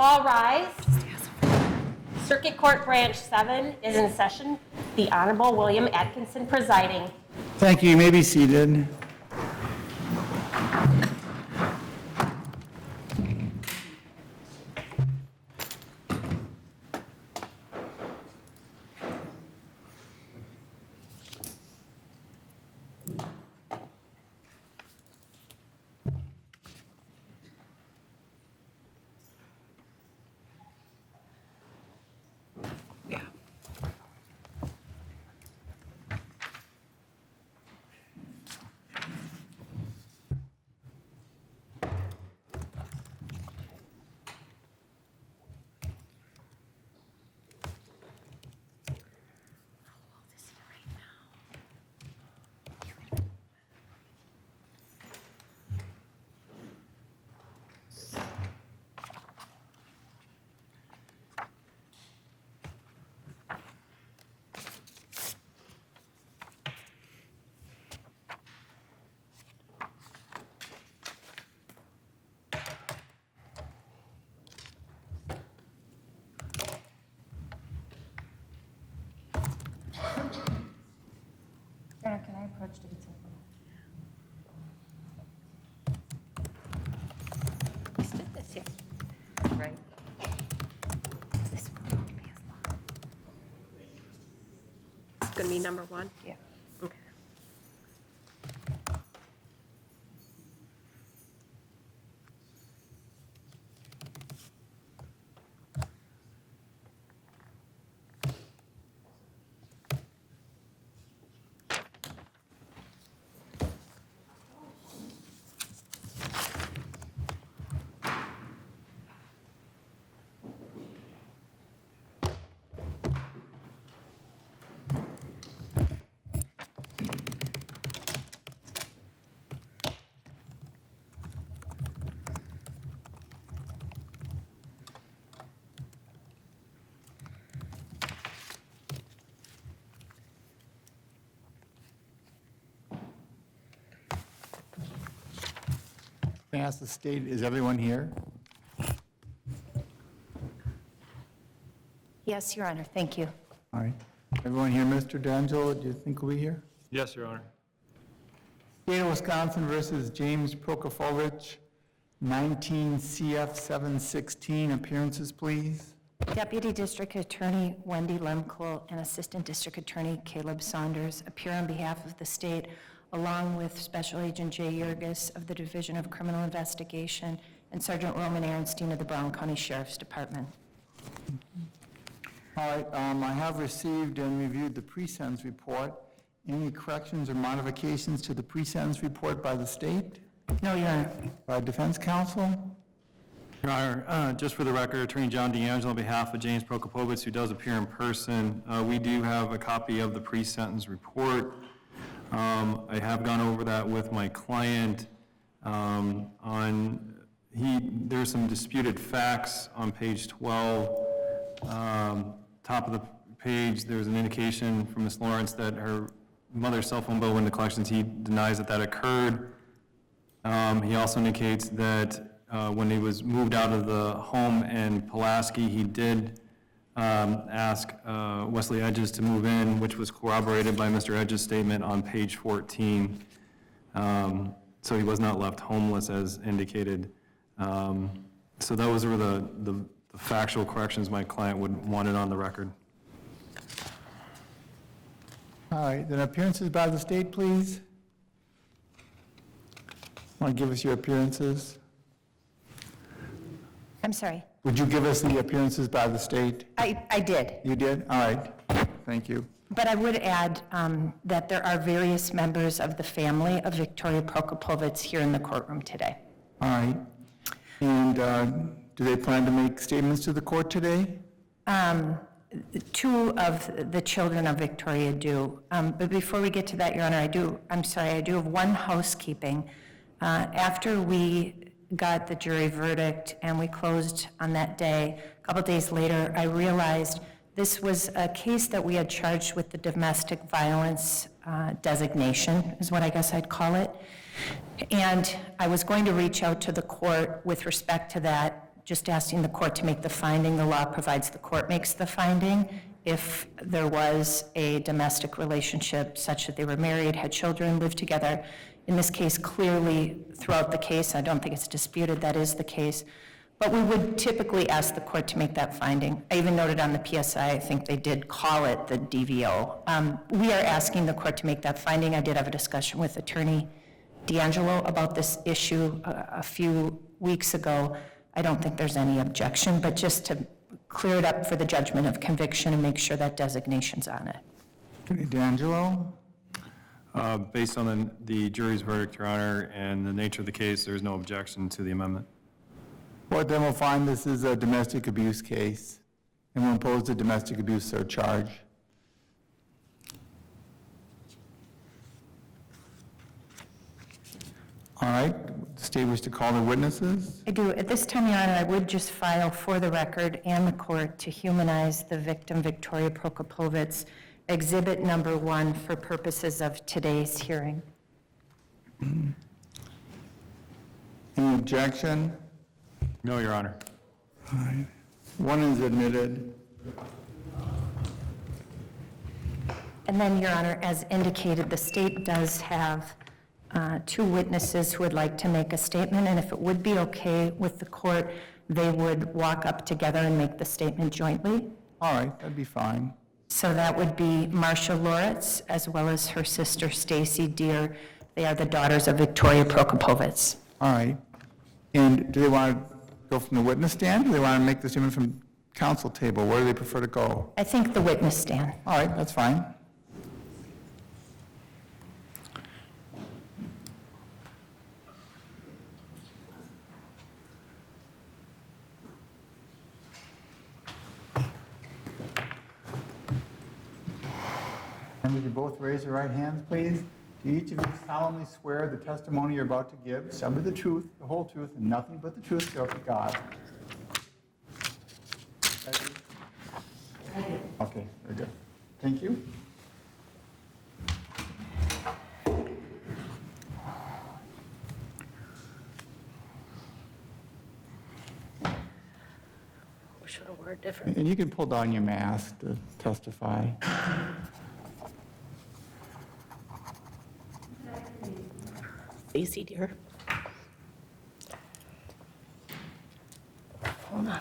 All rise. Circuit Court Branch 7 is in session. The Honorable William Atkinson presiding. Thank you. You may be seated. Can I approach to get something? Let's do this here. Right. This one won't be as long. It's going to be number 1. Yeah. Okay. Can I ask the state, is everyone here? Yes, Your Honor, thank you. All right. Everyone here, Mr. D'Angelo, do you think will be here? Yes, Your Honor. State of Wisconsin versus James Prokopovitch, 19 CF 716. Appearances, please. Deputy District Attorney Wendy Lemkel and Assistant District Attorney Caleb Saunders appear on behalf of the state, along with Special Agent Jay Yergis of the Division of Criminal Investigation and Sergeant Roman Aaronstein of the Brown County Sheriff's Department. All right, I have received and reviewed the pre-sentence report. Any corrections or modifications to the pre-sentence report by the state? No, Your Honor. By defense counsel? Your Honor, just for the record, Attorney John D'Angelo on behalf of James Prokopovitz, who does appear in person, we do have a copy of the pre-sentence report. I have gone over that with my client. There's some disputed facts on page 12. Top of the page, there's an indication from Ms. Lawrence that her mother's cell phone bill went into collections. He denies that occurred. He also indicates that when he was moved out of the home in Pulaski, he did ask Wesley Edges to move in, which was corroborated by Mr. Edges' statement on page 14. So he was not left homeless as indicated. So those were the factual corrections my client wanted on the record. All right, then appearances by the state, please. Want to give us your appearances? I'm sorry. Would you give us the appearances by the state? I did. You did? All right, thank you. But I would add that there are various members of the family of Victoria Prokopovitz here in the courtroom today. All right. And do they plan to make statements to the court today? Two of the children of Victoria do. But before we get to that, Your Honor, I do have one housekeeping. After we got the jury verdict and we closed on that day, a couple days later, I realized this was a case that we had charged with the domestic violence designation, is what I guess I'd call it. And I was going to reach out to the court with respect to that just asking the court to make the finding. The law provides the court makes the finding. If there was a domestic relationship such that they were married, had children, lived together, in this case, clearly throughout the case, I don't think it's disputed that is the case, but we would typically ask the court to make that finding. I even noted on the PSI, I think they did call it the DVO. We are asking the court to make that finding. I did have a discussion with Attorney D'Angelo about this issue a few weeks ago. I don't think there's any objection, but just to clear it up for the judgment of conviction and make sure that designation's on it. Attorney D'Angelo? Based on the jury's verdict, Your Honor, and the nature of the case, there is no objection to the amendment. Well, then we'll find this is a domestic abuse case, and we'll impose a domestic abuse surcharge. All right, the state wish to call the witnesses? I do. At this time, Your Honor, I would just file for the record and the court to humanize the victim, Victoria Prokopovitz, Exhibit number 1 for purposes of today's hearing. Any objection? No, Your Honor. All right. One is admitted. And then, Your Honor, as indicated, the state does have 2 witnesses who would like to make a statement, and if it would be okay with the court, they would walk up together and make the statement jointly. All right, that'd be fine. So that would be Marcia Loritz, as well as her sister Stacey Deer. They are the daughters of Victoria Prokopovitz. All right. And do they want to go from the witness stand, or do they want to make the statement from counsel table? Where do they prefer to go? I think the witness stand. All right, that's fine. And would you both raise your right hands, please? Do each of you solemnly swear the testimony you're about to give, shall be the truth, the whole truth, and nothing but the truth, so help you God? Okay, very good. Thank you. We should have worded different. And you can pull down your mask to testify. Stacey, dear. Hold on.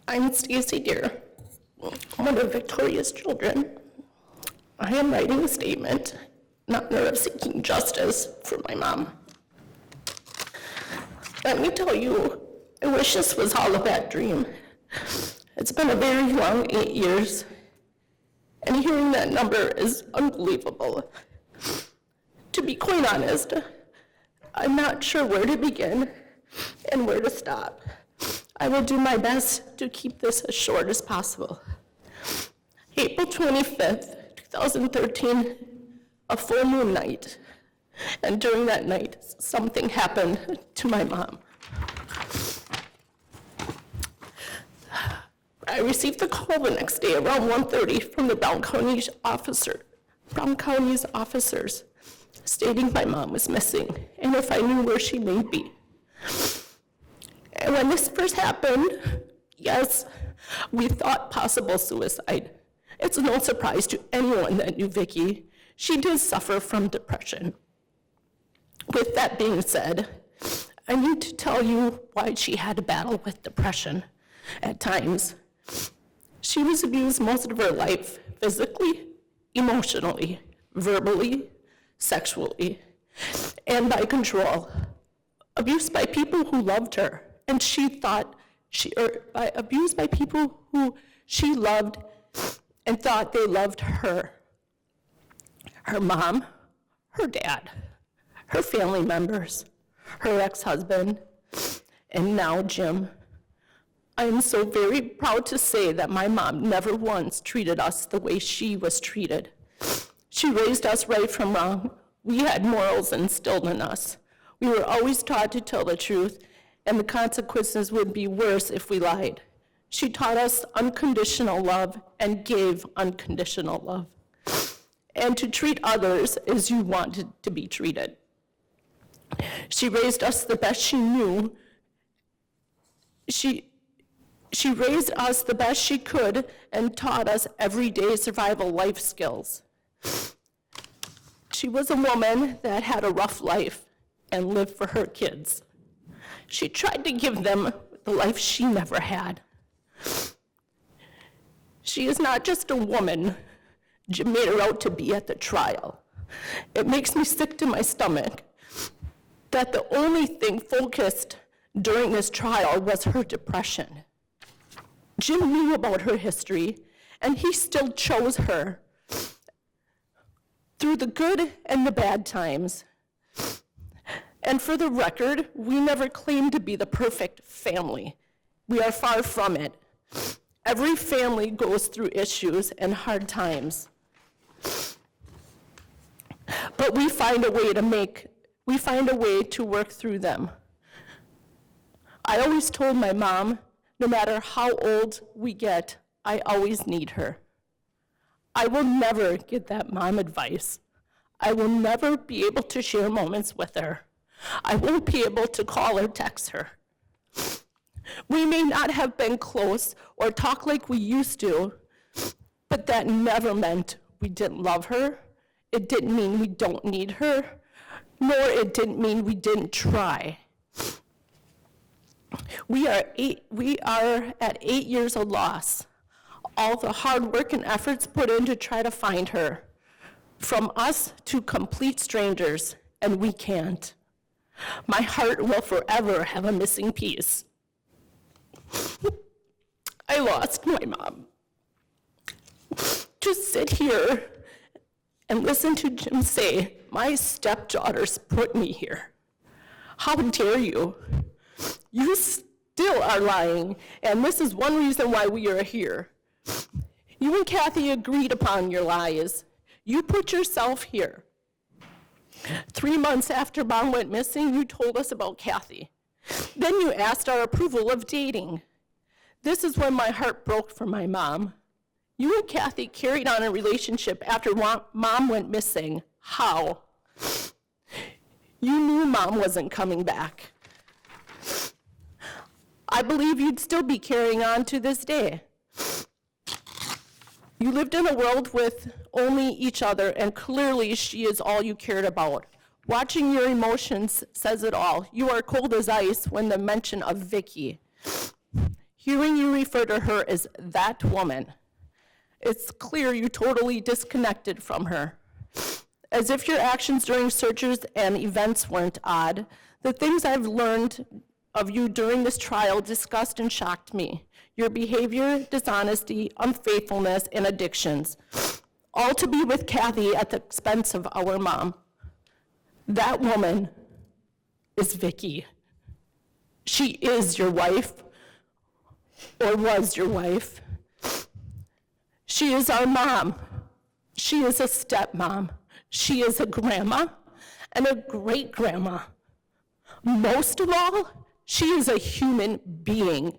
I'm Stacey Deer, one of Victoria's children. I am writing a statement in honor of seeking justice for my mom. Let me tell you, I wish this was all a bad dream. It's been a very long 8 years, and hearing that number is unbelievable. To be quite honest, I'm not sure where to begin and where to stop. I will do my best to keep this as short as possible. April 25th, 2013, a full moon night. And during that night, something happened to my mom. I received a call the next day around 1:30 from the Brown County's officers stating my mom was missing and if I knew where she may be. And when this first happened, yes, we thought possible suicide. It's no surprise to anyone that knew Vicki. She did suffer from depression. With that being said, I need to tell you why she had to battle with depression at times. She was abused most of her life, physically, emotionally, verbally, sexually, and by control. Abused by people who loved her, and abused by people who she loved and thought they loved her. Her mom, her dad, her family members, her ex-husband, and now Jim. I am so very proud to say that my mom never once treated us the way she was treated. She raised us right from wrong. We had morals instilled in us. We were always taught to tell the truth, and the consequences would be worse if we lied. She taught us unconditional love and gave unconditional love, and to treat others as you wanted to be treated. She raised us the best she knew. She raised us the best she could and taught us everyday survival life skills. She was a woman that had a rough life and lived for her kids. She tried to give them the life she never had. She is not just a woman Jim made her out to be at the trial. It makes me sick to my stomach that the only thing focused during this trial was her depression. Jim knew about her history, and he still chose her through the good and the bad times. And for the record, we never claimed to be the perfect family. We are far from it. Every family goes through issues and hard times. But we find a way to work through them. I always told my mom, no matter how old we get, I always need her. I will never get that mom advice. I will never be able to share moments with her. I won't be able to call or text her. We may not have been close or talk like we used to, but that never meant we didn't love her. It didn't mean we don't need her, nor it didn't mean we didn't try. We are at 8 years of loss. All the hard work and efforts put in to try to find her, from us to complete strangers, and we can't. My heart will forever have a missing piece. I lost my mom. To sit here and listen to Jim say, my stepdaughters put me here. How dare you? You still are lying, and this is one reason why we are here. You and Kathy agreed upon your lies. You put yourself here. 3 months after Mom went missing, you told us about Kathy. Then you asked our approval of dating. This is when my heart broke for my mom. You and Kathy carried on a relationship after Mom went missing. How? You knew Mom wasn't coming back. I believe you'd still be carrying on to this day. You lived in a world with only each other, and clearly she is all you cared about. Watching your emotions says it all. You are cold as ice when the mention of Vicky. Hearing you refer to her as that woman, it's clear you totally disconnected from her. As if your actions during searches and events weren't odd, the things I've learned of you during this trial disgusted and shocked me. Your behavior, dishonesty, unfaithfulness, and addictions, all to be with Kathy at the expense of our mom. That woman is Vicky. She is your wife, or was your wife. She is our mom. She is a stepmom. She is a grandma and a great-grandma. Most of all, she is a human being,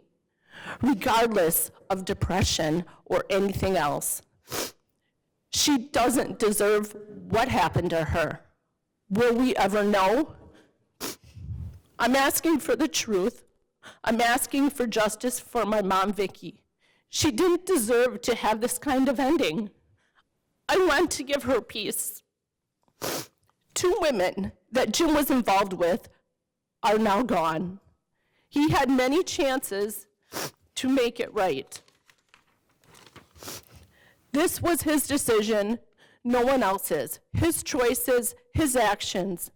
regardless of depression or anything else. She doesn't deserve what happened to her. Will we ever know? I'm asking for the truth. I'm asking for justice for my mom, Vicky. She didn't deserve to have this kind of ending. I want to give her peace. 2 women that Jim was involved with are now gone. He had many chances to make it right. This was his decision, no one else's. His choices, his actions.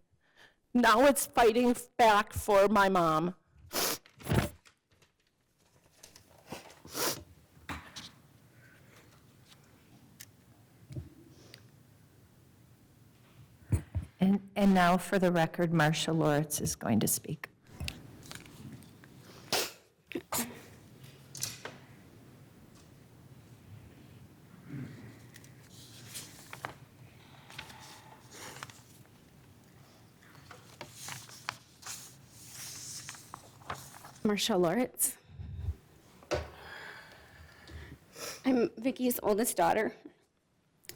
Now it's fighting back for my mom. And now, for the record, Marcia Loritz is going to speak. Marcia Loritz. I'm Vicky's oldest daughter.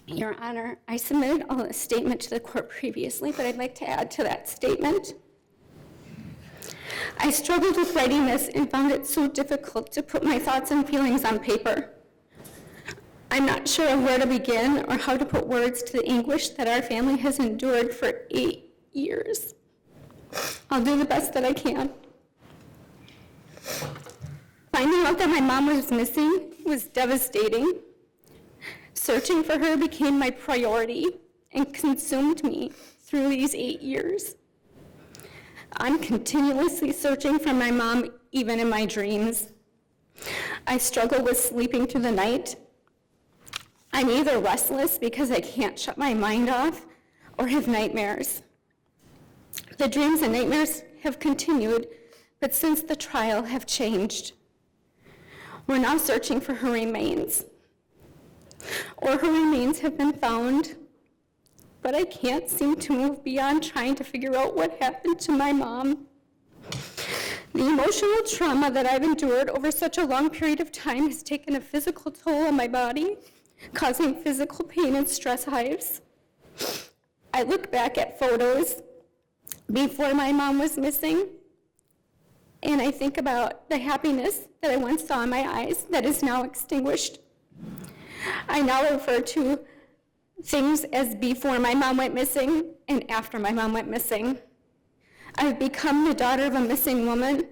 Your Honor, I submitted a statement to the court previously, but I'd like to add to that statement. I struggled with writing this and found it so difficult to put my thoughts and feelings on paper. I'm not sure of where to begin or how to put words to the anguish that our family has endured for 8 years. I'll do the best that I can. Finding out that my mom was missing was devastating. Searching for her became my priority and consumed me through these 8 years. I'm continuously searching for my mom, even in my dreams. I struggle with sleeping through the night. I'm either restless because I can't shut my mind off or have nightmares. The dreams and nightmares have continued, but since the trial have changed. We're now searching for her remains, or her remains have been found, but I can't seem to move beyond trying to figure out what happened to my mom. The emotional trauma that I've endured over such a long period of time has taken a physical toll on my body, causing physical pain and stress hives. I look back at photos before my mom was missing, and I think about the happiness that I once saw in my eyes that is now extinguished. I now refer to things as before my mom went missing and after my mom went missing. I've become the daughter of a missing woman,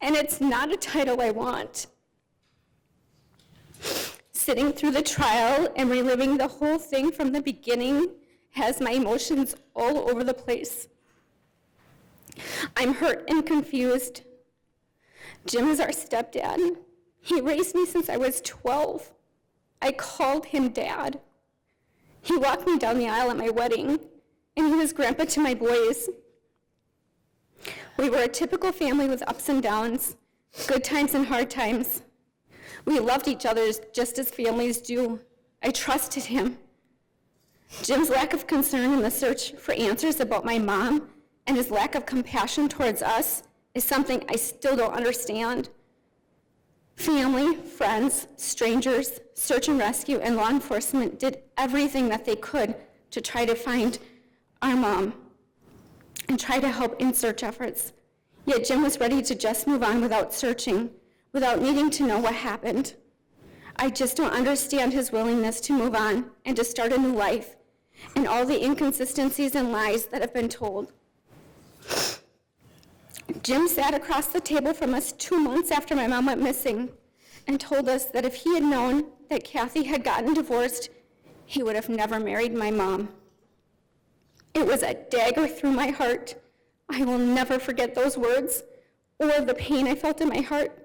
and it's not a title I want. Sitting through the trial and reliving the whole thing from the beginning has my emotions all over the place. I'm hurt and confused. Jim is our stepdad. He raised me since I was 12. I called him Dad. He walked me down the aisle at my wedding, and he was grandpa to my boys. We were a typical family with ups and downs, good times and hard times. We loved each other just as families do. I trusted him. Jim's lack of concern in the search for answers about my mom and his lack of compassion towards us is something I still don't understand. Family, friends, strangers, search and rescue, and law enforcement did everything that they could to try to find our mom and try to help in search efforts. Yet Jim was ready to just move on without searching, without needing to know what happened. I just don't understand his willingness to move on and to start a new life, and all the inconsistencies and lies that have been told. Jim sat across the table from us 2 months after my mom went missing and told us that if he had known that Kathy had gotten divorced, he would have never married my mom. It was a dagger through my heart. I will never forget those words, or the pain I felt in my heart,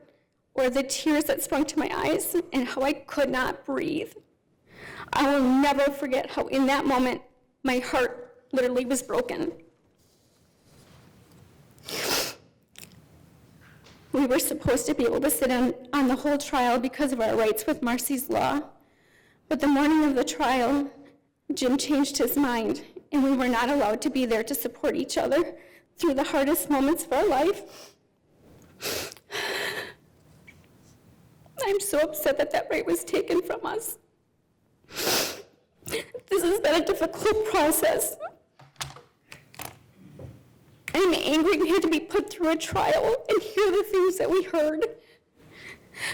or the tears that sprung to my eyes, and how I could not breathe. I will never forget how in that moment, my heart literally was broken. We were supposed to be able to sit on the whole trial because of our rights with Marcy's Law, but the morning of the trial, Jim changed his mind, and we were not allowed to be there to support each other through the hardest moments of our life. I'm so upset that that right was taken from us. This has been a difficult process. I'm angry we had to be put through a trial and hear the things that we heard.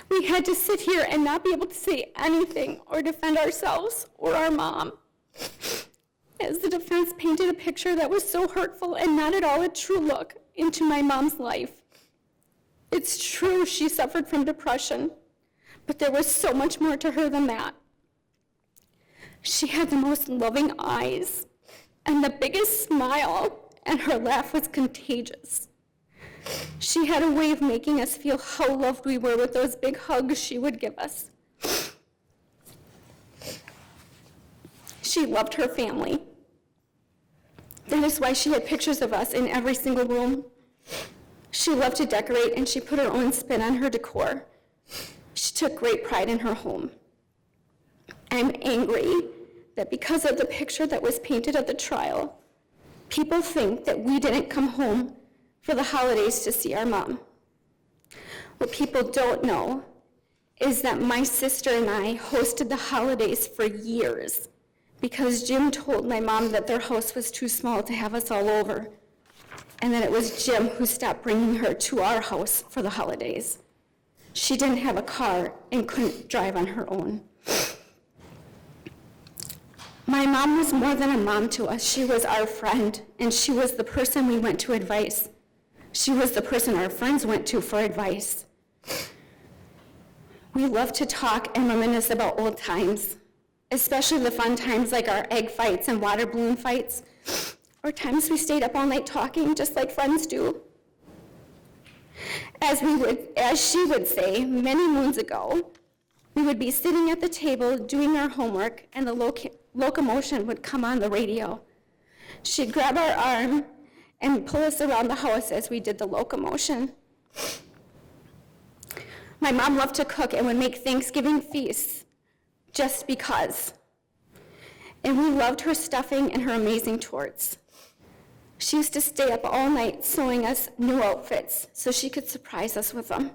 We had to sit here and not be able to say anything or defend ourselves or our mom, as the defense painted a picture that was so hurtful and not at all a true look into my mom's life. It's true she suffered from depression, but there was so much more to her than that. She had the most loving eyes and the biggest smile, and her laugh was contagious. She had a way of making us feel how loved we were with those big hugs she would give us. She loved her family. That is why she had pictures of us in every single room. She loved to decorate, and she put her own spin on her decor. She took great pride in her home. I'm angry that because of the picture that was painted at the trial, people think that we didn't come home for the holidays to see our mom. What people don't know is that my sister and I hosted the holidays for years because Jim told my mom that their house was too small to have us all over. And then it was Jim who stopped bringing her to our house for the holidays. She didn't have a car and couldn't drive on her own. My mom was more than a mom to us. She was our friend, and she was the person we went to advice. She was the person our friends went to for advice. We love to talk and reminisce about old times, especially the fun times like our egg fights and water balloon fights, or times we stayed up all night talking just like friends do. As she would say, many moons ago, we would be sitting at the table doing our homework and the locomotion would come on the radio. She'd grab our arm and pull us around the house as we did the locomotion. My mom loved to cook and would make Thanksgiving feasts just because. And we loved her stuffing and her amazing torts. She used to stay up all night sewing us new outfits so she could surprise us with them.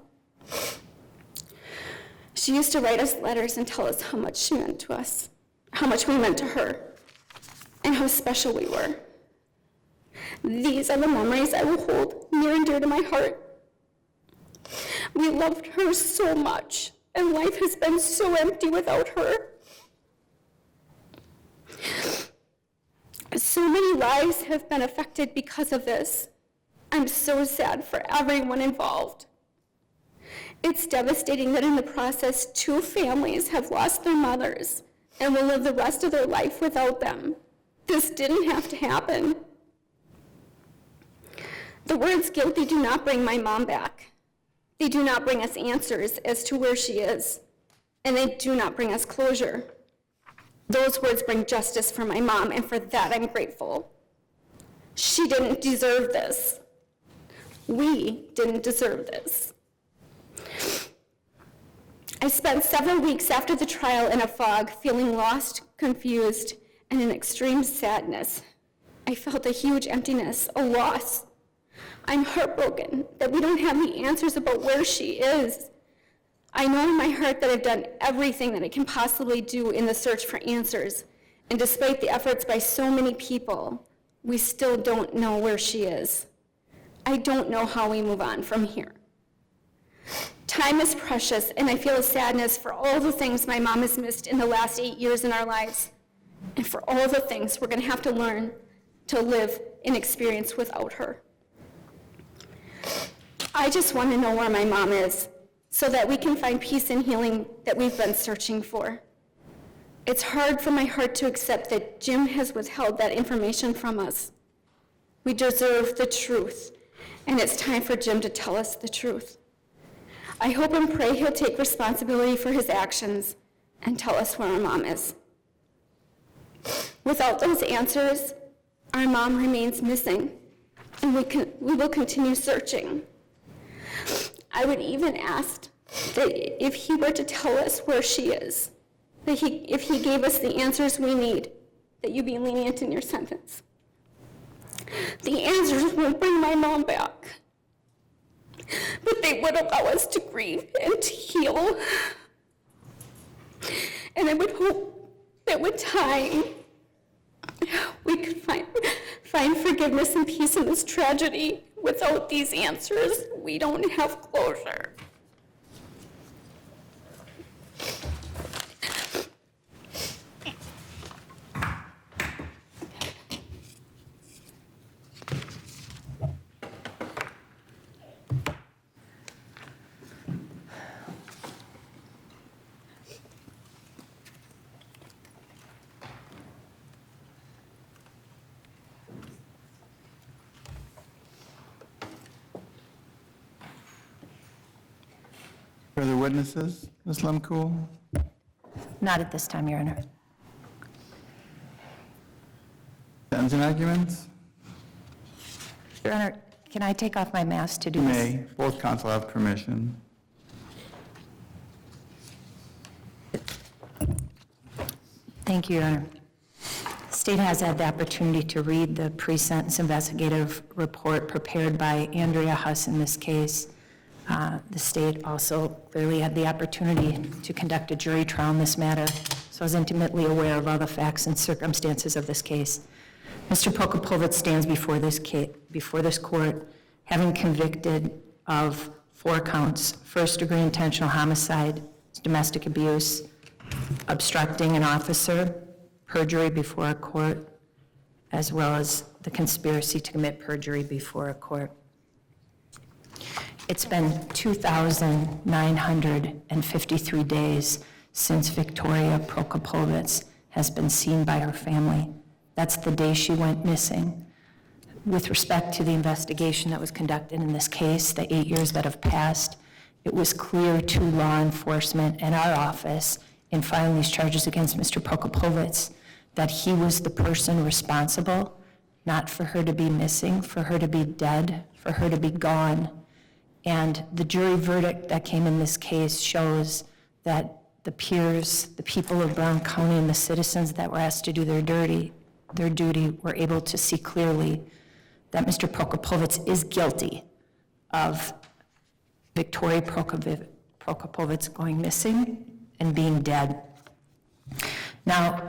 She used to write us letters and tell us how much she meant to us, how much we meant to her, and how special we were. These are the memories I will hold near and dear to my heart. We loved her so much, and life has been so empty without her. So many lives have been affected because of this. I'm so sad for everyone involved. It's devastating that in the process, 2 families have lost their mothers and will live the rest of their life without them. This didn't have to happen. The words guilty do not bring my mom back. They do not bring us answers as to where she is, and they do not bring us closure. Those words bring justice for my mom, and for that I'm grateful. She didn't deserve this. We didn't deserve this. I spent several weeks after the trial in a fog, feeling lost, confused, and in extreme sadness. I felt a huge emptiness, a loss. I'm heartbroken that we don't have the answers about where she is. I know in my heart that I've done everything that I can possibly do in the search for answers, and despite the efforts by so many people, we still don't know where she is. I don't know how we move on from here. Time is precious, and I feel a sadness for all the things my mom has missed in the last 8 years in our lives, and for all the things we're going to have to learn to live and experience without her. I just want to know where my mom is, so that we can find peace and healing that we've been searching for. It's hard for my heart to accept that Jim has withheld that information from us. We deserve the truth, and it's time for Jim to tell us the truth. I hope and pray he'll take responsibility for his actions and tell us where our mom is. Without those answers, our mom remains missing, and we will continue searching. I would even ask that if he were to tell us where she is, that if he gave us the answers we need, that you be lenient in your sentence. The answers won't bring my mom back, but they would allow us to grieve and to heal. And I would hope that with time, we could find forgiveness and peace in this tragedy. Without these answers, we don't have closure. Further witnesses? Ms. Lemkool? Not at this time, Your Honor. Sentencing arguments? Your Honor, can I take off my mask to do You this? may. Both counsel have permission. Thank you, Your Honor. The state has had the opportunity to read the pre-sentence investigative report prepared by Andrea Huss in this case. The state also clearly had the opportunity to conduct a jury trial in this matter, so I was intimately aware of all the facts and circumstances of this case. Mr. Prokopovitz stands before this court, having convicted of 4 counts: first-degree intentional homicide, domestic abuse, obstructing an officer, perjury before a court, as well as the conspiracy to commit perjury before a court. It's been 2,953 days since Victoria Prokopovitz has been seen by her family. That's the day she went missing. With respect to the investigation that was conducted in this case, the 8 years that have passed, it was clear to law enforcement and our office in filing these charges against Mr. Prokopovitz that he was the person responsible, not for her to be missing, for her to be dead, for her to be gone. And the jury verdict that came in this case shows that the peers, the people of Brown County, and the citizens that were asked to do their duty were able to see clearly that Mr. Prokopovitz is guilty of Victoria Prokopovitz going missing and being dead. Now,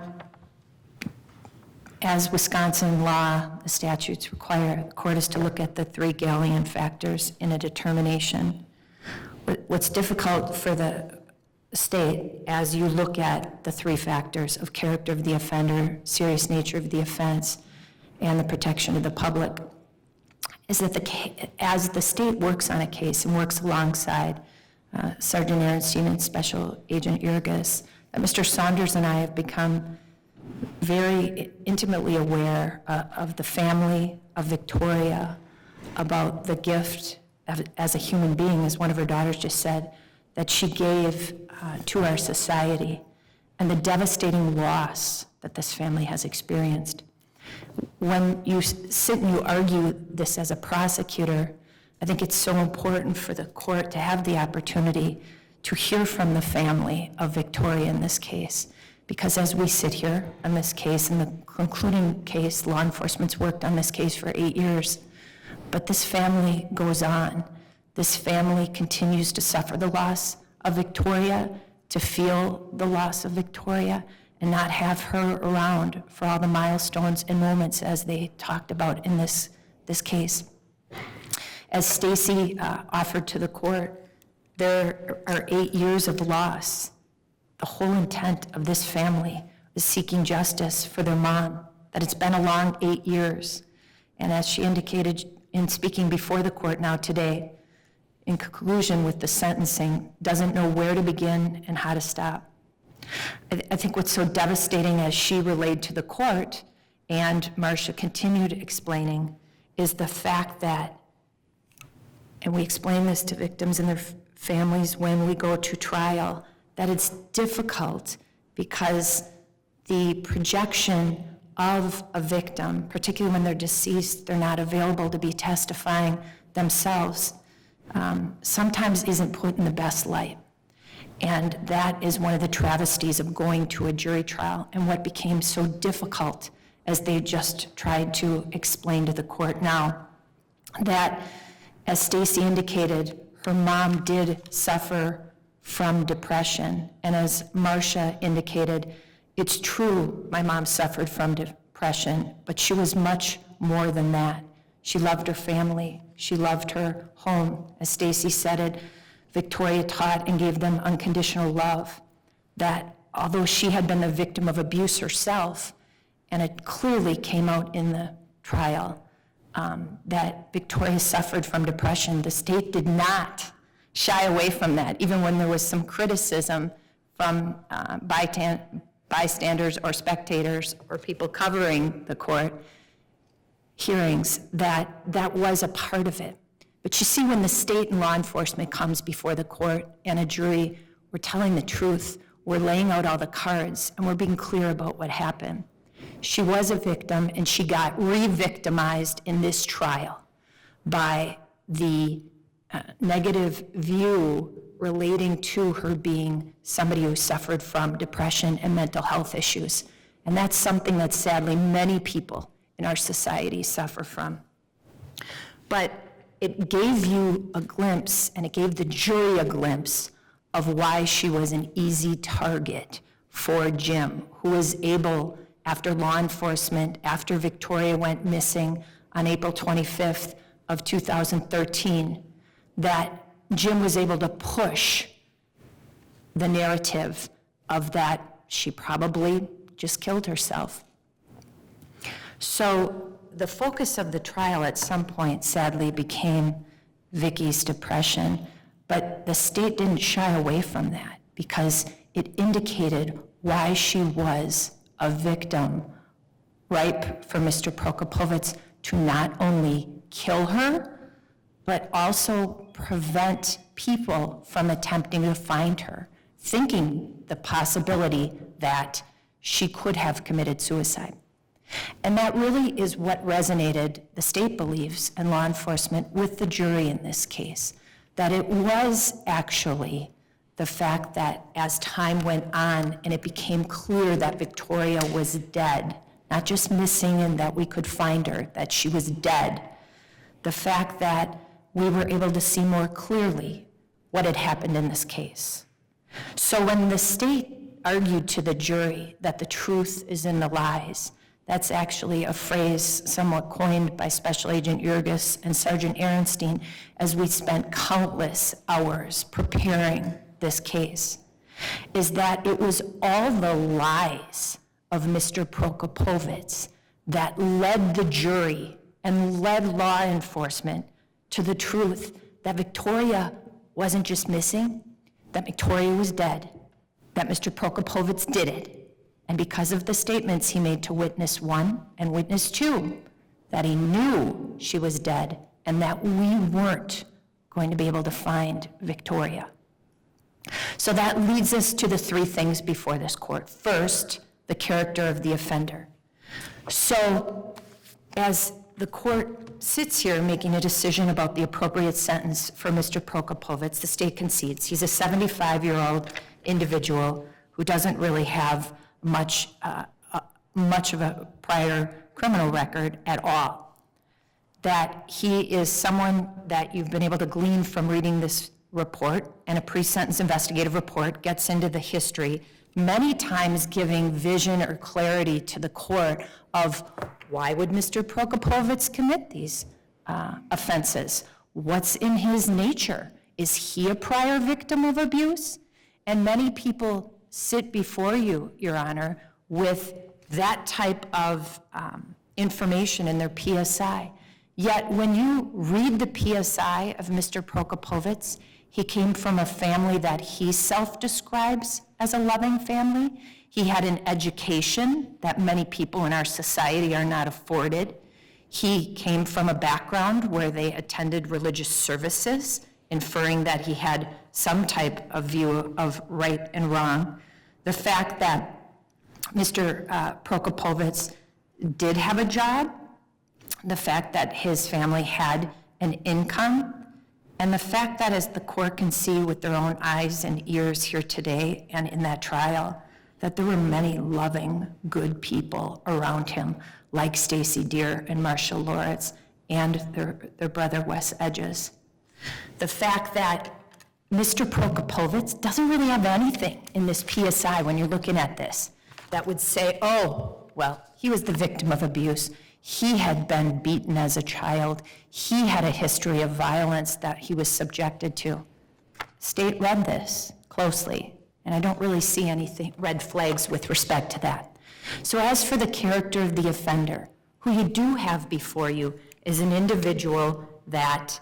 as Wisconsin law, the statutes require, the court is to look at the 3 Gallian factors in a determination. What's difficult for the state, as you look at the 3 factors of character of the offender, serious nature of the offense, and the protection of the public, is that as the state works on a case and works alongside Sergeant Aaronstein and Special Agent Urgas, Mr. Saunders and I have become very intimately aware of the family of Victoria, about the gift as a human being, as one of her daughters just said, that she gave to our society, and the devastating loss that this family has experienced. When you sit and you argue this as a prosecutor, I think it's so important for the court to have the opportunity to hear from the family of Victoria in this case. Because as we sit here on this case, in the concluding case, law enforcement's worked on this case for 8 years, but this family goes on. This family continues to suffer the loss of Victoria, to feel the loss of Victoria, and not have her around for all the milestones and moments as they talked about in this case. As Stacey offered to the court, there are 8 years of loss. The whole intent of this family is seeking justice for their mom, that it's been a long 8 years. And as she indicated in speaking before the court now today, in conclusion with the sentencing, doesn't know where to begin and how to stop. I think what's so devastating, as she relayed to the court, and Marcia continued explaining, is the fact that, and we explain this to victims and their families when we go to trial, that it's difficult because the projection of a victim, particularly when they're deceased, they're not available to be testifying themselves, sometimes isn't put in the best light. And that is one of the travesties of going to a jury trial, and what became so difficult as they just tried to explain to the court now, that, as Stacey indicated, her mom did suffer from depression. And as Marcia indicated, it's true my mom suffered from depression, but she was much more than that. She loved her family. She loved her home. As Stacey said it, Victoria taught and gave them unconditional love, that although she had been the victim of abuse herself, and it clearly came out in the trial, that Victoria suffered from depression, the state did not shy away from that, even when there was some criticism from bystanders or spectators or people covering the court hearings, that was a part of it. But you see, when the state and law enforcement comes before the court and a jury, we're telling the truth, we're laying out all the cards, and we're being clear about what happened. She was a victim, and she got re-victimized in this trial by the negative view relating to her being somebody who suffered from depression and mental health issues. And that's something that sadly many people in our society suffer from. But it gave you a glimpse, and it gave the jury a glimpse of why she was an easy target for Jim, who was able, after law enforcement, after Victoria went missing on April 25th of 2013, that Jim was able to push the narrative of that she probably just killed herself. So the focus of the trial at some point, sadly, became Vicky's depression, but the state didn't shy away from that because it indicated why she was a victim, ripe for Mr. Prokopovitz to not only kill her, but also prevent people from attempting to find her, thinking the possibility that she could have committed suicide. And that really is what resonated, the state believes, and law enforcement with the jury in this case, that it was actually the fact that as time went on and it became clear that Victoria was dead, not just missing and that we could find her, that she was dead, the fact that we were able to see more clearly what had happened in this case. So when the state argued to the jury that the truth is in the lies, that's actually a phrase somewhat coined by Special Agent Jurgis and Sergeant Ehrenstein as we spent countless hours preparing this case, is that it was all the lies of Mr. Prokopovitz that led the jury and led law enforcement to the truth that Victoria wasn't just missing, that Victoria was dead, that Mr. Prokopovitz did it. And because of the statements he made to witness 1 and witness 2, that he knew she was dead and that we weren't going to be able to find Victoria. So that leads us to the 3 things before this court. First, the character of the offender. So as the court sits here making a decision about the appropriate sentence for Mr. Prokopovitz, the state concedes. He's a 75-year-old individual who doesn't really have much of a prior criminal record at all. That he is someone that you've been able to glean from reading this report, and a pre-sentence investigative report gets into the history, many times giving vision or clarity to the court of why would Mr. Prokopovitz commit these offenses? What's in his nature? Is he a prior victim of abuse? And many people sit before you, Your Honor, with that type of information in their PSI. Yet when you read the PSI of Mr. Prokopovitz, he came from a family that he self-describes as a loving family. He had an education that many people in our society are not afforded. He came from a background where they attended religious services, inferring that he had some type of view of right and wrong. The fact that Mr. Prokopovitz did have a job, the fact that his family had an income, and the fact that, as the court can see with their own eyes and ears here today and in that trial, that there were many loving, good people around him, like Stacey Deer and Marshall Loritz and their brother Wes Edges. The fact that Mr. Prokopovitz doesn't really have anything in this PSI when you're looking at this that would say, oh, well, he was the victim of abuse. He had been beaten as a child. He had a history of violence that he was subjected to. State read this closely, and I don't really see anything, red flags with respect to that. So as for the character of the offender, who you do have before you is an individual that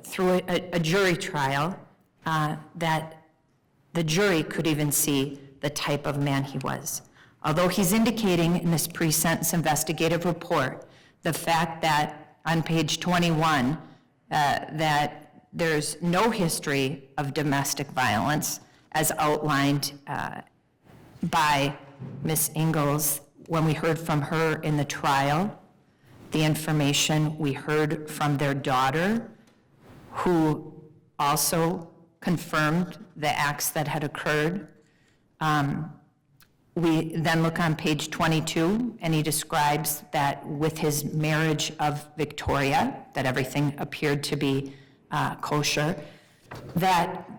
through a jury trial, that the jury could even see the type of man he was. Although he's indicating in this pre-sentence investigative report the fact that on page 21 that there's no history of domestic violence as outlined by Ms. Ingalls when we heard from her in the trial, the information we heard from their daughter, who also confirmed the acts that had occurred. We then look on page 22, and he describes that with his marriage of Victoria, that everything appeared to be kosher, that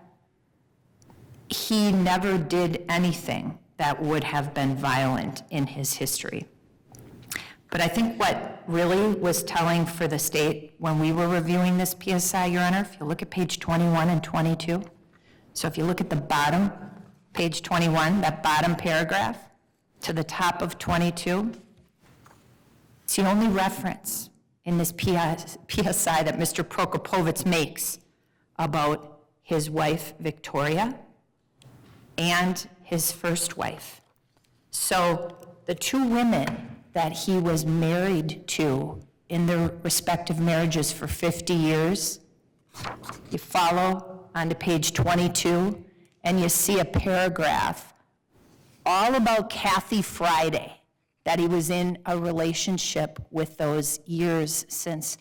he never did anything that would have been violent in his history. But I think what really was telling for the state when we were reviewing this PSI, Your Honor, if you look at page 21 and 22, so if you look at the bottom, page 21, that bottom paragraph, to the top of 22, it's the only reference in this PSI that Mr. Prokopovitz makes about his wife, Victoria, and his first wife. So the two women that he was married to in their respective marriages for 50 years, you follow onto page 22, and you see a paragraph all about Kathy Friday, that he was in a relationship with those years since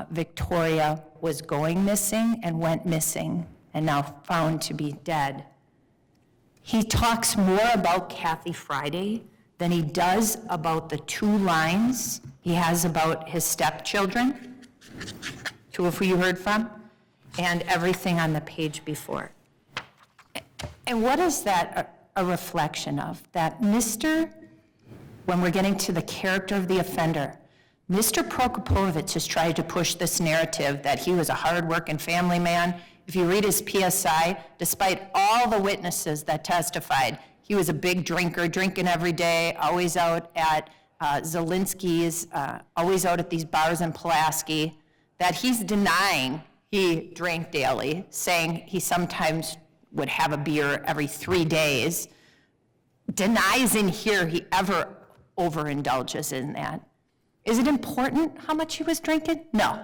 Victoria was going missing and went missing and now found to be dead. He talks more about Kathy Friday than he does about the two lines he has about his stepchildren, two of who you heard from, and everything on the page before. And what is that a reflection of? That when we're getting to the character of the offender, Mr. Prokopovitz has tried to push this narrative that he was a hard-working family man. If you read his PSI, despite all the witnesses that testified, he was a big drinker, drinking every day, always out at Zielinski's, always out at these bars in Pulaski, that he's denying he drank daily, saying he sometimes would have a beer every 3 days, denies in here he ever overindulges in that. Is it important how much he was drinking? No.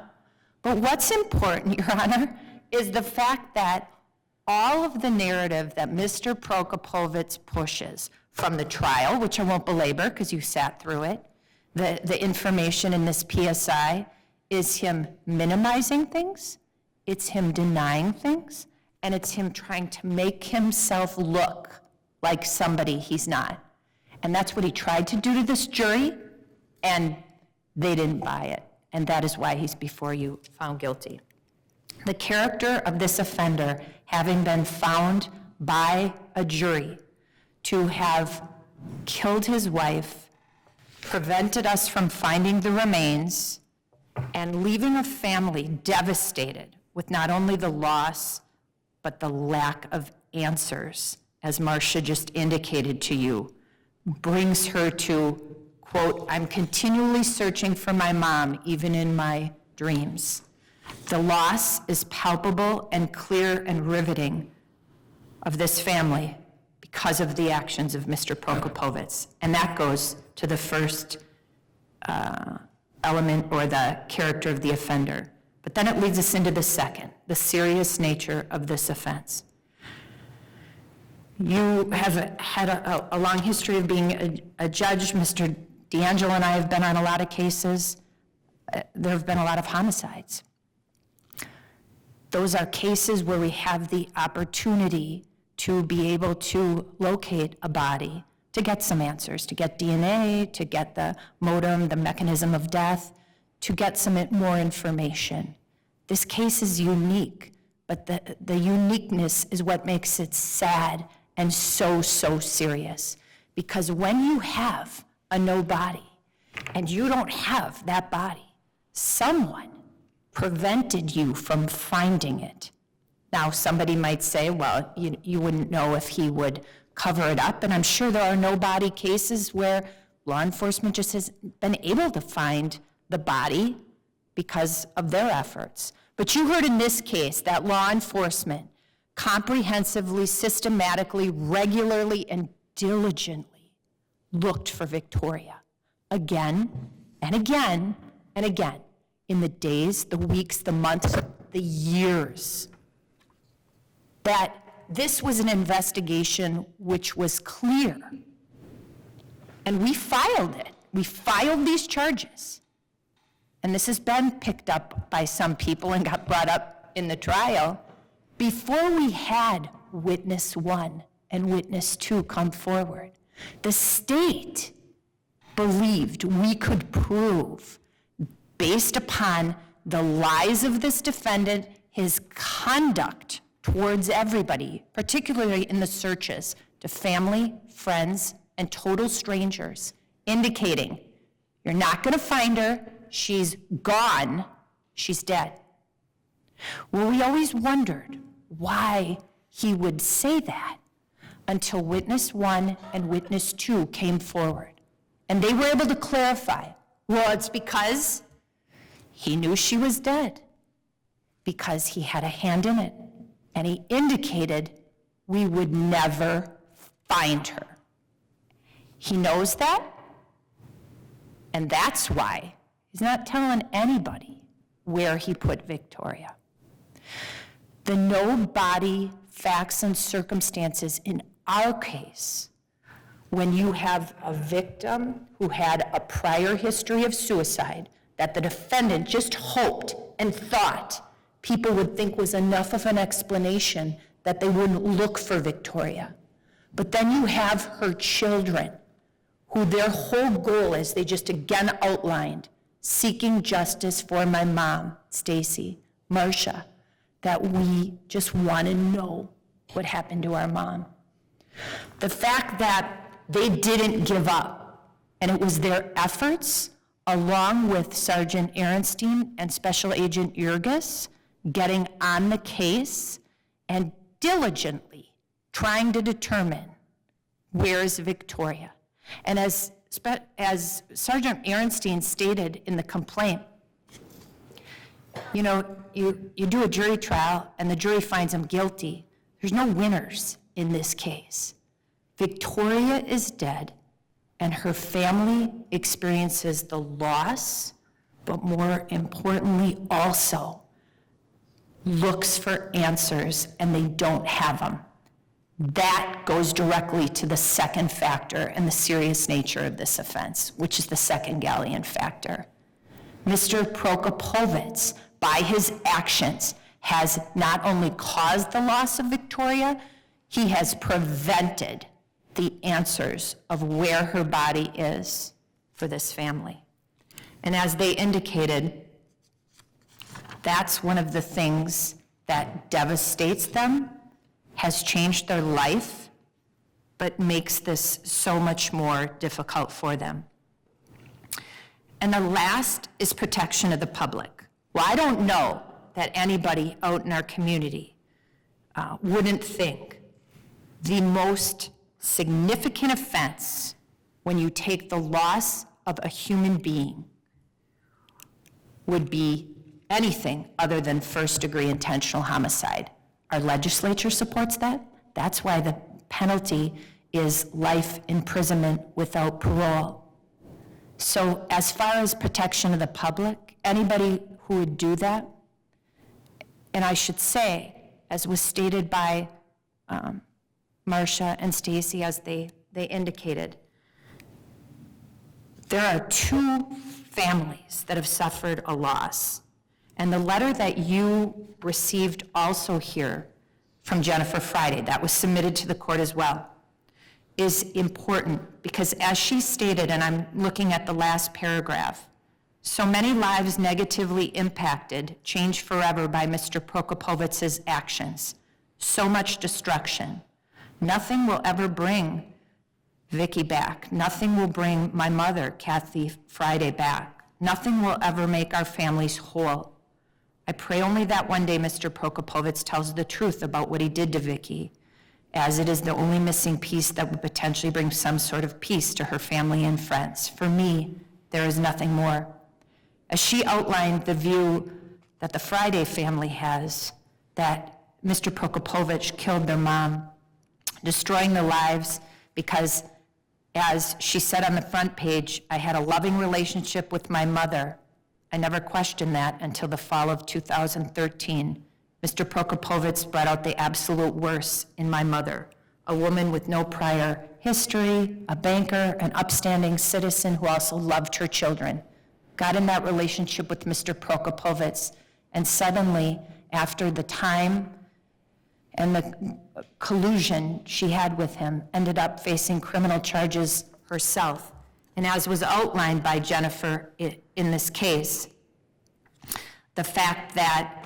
But what's important, Your Honor, is the fact that all of the narrative that Mr. Prokopovitz pushes from the trial, which I won't belabor because you sat through it, the information in this PSI is him minimizing things, it's him denying things, and it's him trying to make himself look like somebody he's not. And that's what he tried to do to this jury, and they didn't buy it. And that is why he's before you found guilty. The character of this offender, having been found by a jury to have killed his wife, prevented us from finding the remains, and leaving a family devastated with not only the loss, but the lack of answers, as Marcia just indicated to you, brings her to, quote, "I'm continually searching for my mom, even in my dreams." The loss is palpable and clear and riveting of this family because of the actions of Mr. Prokopovitz. And that goes to the first element, or the character of the offender. But then it leads us into the second, the serious nature of this offense. You have had a long history of being a judge. Mr. D'Angelo and I have been on a lot of cases. There have been a lot of homicides. Those are cases where we have the opportunity to be able to locate a body, to get some answers, to get DNA, to get the modem, the mechanism of death, to get some more information. This case is unique, but the uniqueness is what makes it sad and so serious. Because when you have a no body, and you don't have that body, someone prevented you from finding it. Now, somebody might say, well, you wouldn't know if he would cover it up, and I'm sure there are no body cases where law enforcement just has been able to find the body because of their efforts. But you heard in this case that law enforcement comprehensively, systematically, regularly, and diligently looked for Victoria again and again and again in the days, the weeks, the months, the years. That this was an investigation which was clear. And we filed it. We filed these charges. And this has been picked up by some people and got brought up in the trial before we had witness 1 and witness 2 come forward. The state believed we could prove, based upon the lies of this defendant, his conduct towards everybody, particularly in the searches to family, friends, and total strangers, indicating you're not going to find her, she's gone, she's dead. Well, we always wondered why he would say that until witness 1 and witness 2 came forward. And they were able to clarify, well, it's because he knew she was dead, because he had a hand in it, and he indicated we would never find her. He knows that, and that's why he's not telling anybody where he put Victoria. The no body facts and circumstances in our case, when you have a victim who had a prior history of suicide that the defendant just hoped and thought people would think was enough of an explanation that they wouldn't look for Victoria. But then you have her children, who their whole goal is, they just again outlined, seeking justice for my mom, Stacey, Marcia, that we just want to know what happened to our mom. The fact that they didn't give up, and it was their efforts, along with Sergeant Ehrenstein and Special Agent Jurgis, getting on the case and diligently trying to determine where is Victoria. And as Sergeant Ehrenstein stated in the complaint, you know, you do a jury trial and the jury finds him guilty. There's no winners in this case. Victoria is dead, and her family experiences the loss, but more importantly also looks for answers, and they don't have them. That goes directly to the second factor and the serious nature of this offense, which is the second galleon factor. Mr. Prokopovitz, by his actions, has not only caused the loss of Victoria, he has prevented the answers of where her body is for this family. And as they indicated, that's one of the things that devastates them, has changed their life, but makes this so much more difficult for them. And the last is protection of the public. Well, I don't know that anybody out in our community wouldn't think the most significant offense when you take the loss of a human being would be anything other than first-degree intentional homicide. Our legislature supports that. That's why the penalty is life imprisonment without parole. So as far as protection of the public, anybody who would do that, and I should say, as was stated by Marcia and Stacey, as they indicated, there are 2 families that have suffered a loss. And the letter that you received also here from Jennifer Friday, that was submitted to the court as well, is important because as she stated, and I'm looking at the last paragraph, so many lives negatively impacted, changed forever by Mr. Prokopovitz's actions. So much destruction. Nothing will ever bring Vicky back. Nothing will bring my mother, Kathy Friday, back. Nothing will ever make our families whole. I pray only that one day Mr. Prokopovitz tells the truth about what he did to Vicky, as it is the only missing piece that would potentially bring some sort of peace to her family and friends. For me, there is nothing more. As she outlined the view that the Friday family has, that Mr. Prokopovitch killed their mom, destroying their lives because, as she said on the front page, I had a loving relationship with my mother. I never questioned that until the fall of 2013. Mr. Prokopovitz brought out the absolute worst in my mother, a woman with no prior history, a banker, an upstanding citizen who also loved her children. Got in that relationship with Mr. Prokopovitz, and suddenly, after the time and the collusion she had with him, ended up facing criminal charges herself. And as was outlined by Jennifer in this case, the fact that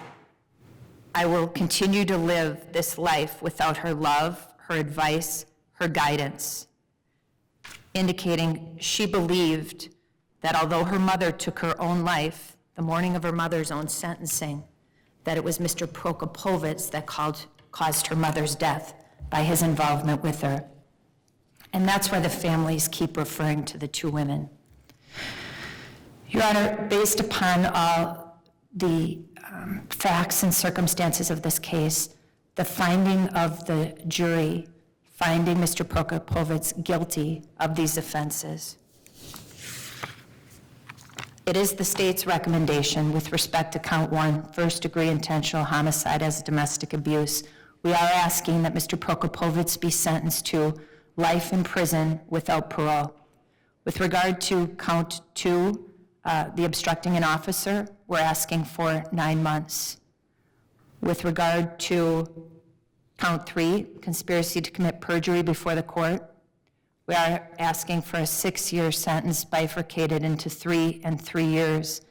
I will continue to live this life without her love, her advice, her guidance, indicating she believed that although her mother took her own life the morning of her mother's own sentencing, that it was Mr. Prokopovitz that caused her mother's death by his involvement with her. And that's why the families keep referring to the two women. Your Honor, based upon all the facts and circumstances of this case, the finding of the jury finding Mr. Prokopovitz guilty of these offenses, it is the state's recommendation with respect to count 1, first-degree intentional homicide as domestic abuse. We are asking that Mr. Prokopovitz be sentenced to life in prison without parole. With regard to count 2, the obstructing an officer, we're asking for 9 months. With regard to count 3, conspiracy to commit perjury before the court, we are asking for a 6-year sentence bifurcated into 3 and 3 years.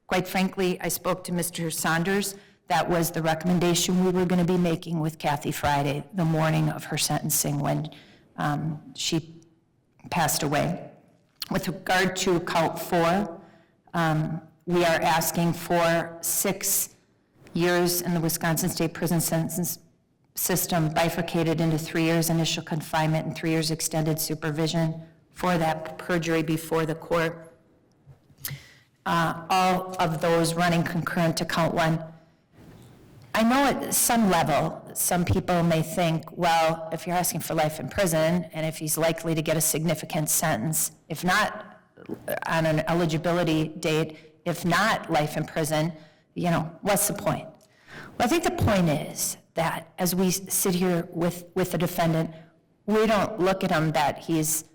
Quite frankly, I spoke to Mr. Saunders. That was the recommendation we were going to be making with Kathy Friday the morning of her sentencing when she passed away. With regard to count 4, we are asking for 6 years in the Wisconsin State Prison Sentence System bifurcated into 3 years initial confinement and 3 years extended supervision for that perjury before the court. All of those running concurrent to count 1. I know at some level, some people may think, well, if you're asking for life in prison and if he's likely to get a significant sentence, if not on an eligibility date, if not life in prison, you know, what's the point? Well, I think the point is that as we sit here with the defendant, we don't look at him that he's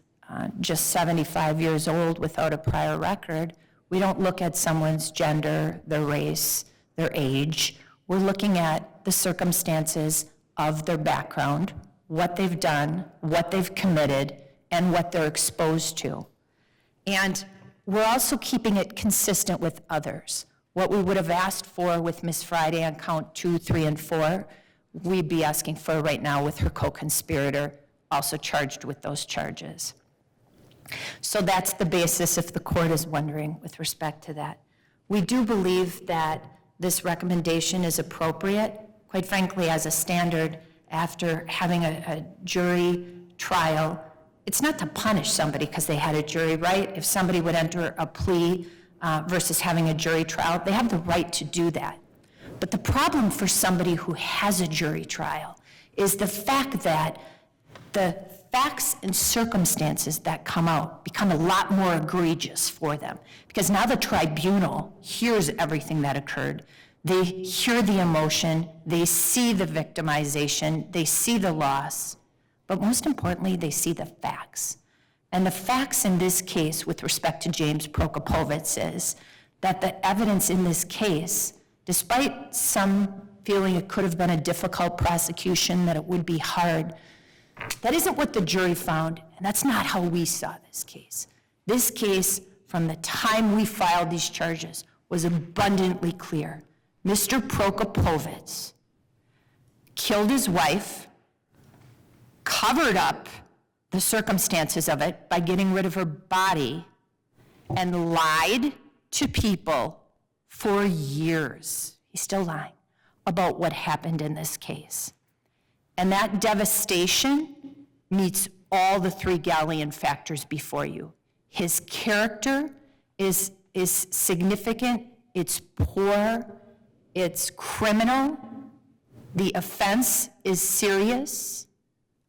just 75 years old without a prior record. We don't look at someone's gender, their race, their age. We're looking at the circumstances of their background, what they've done, what they've committed, and what they're exposed to. And we're also keeping it consistent with others. What we would have asked for with Ms. Friday on count 2, 3, and 4, we'd be asking for right now with her co-conspirator, also charged with those charges. So that's the basis, if the court is wondering, with respect to that. We do believe that this recommendation is appropriate, quite frankly, as a standard after having a jury trial. It's not to punish somebody because they had a jury, right? If somebody would enter a plea versus having a jury trial, they have the right to do that. But the problem for somebody who has a jury trial is the fact that the facts and circumstances that come out become a lot more egregious for them. Because now the tribunal hears everything that occurred. They hear the emotion, they see the victimization, they see the loss, but most importantly, they see the facts. And the facts in this case with respect to James Prokopovitz is that the evidence in this case, despite some feeling it could have been a difficult prosecution, that it would be hard, that isn't what the jury found, and that's not how we saw this case. This case, from the time we filed these charges, was abundantly clear. Mr. Prokopovitz killed his wife, covered up the circumstances of it by getting rid of her body, and lied to people for years. He's still lying about what happened in this case. And that devastation meets all the 3 Galleon factors before you. His character is significant, it's poor, it's criminal, the offense is serious.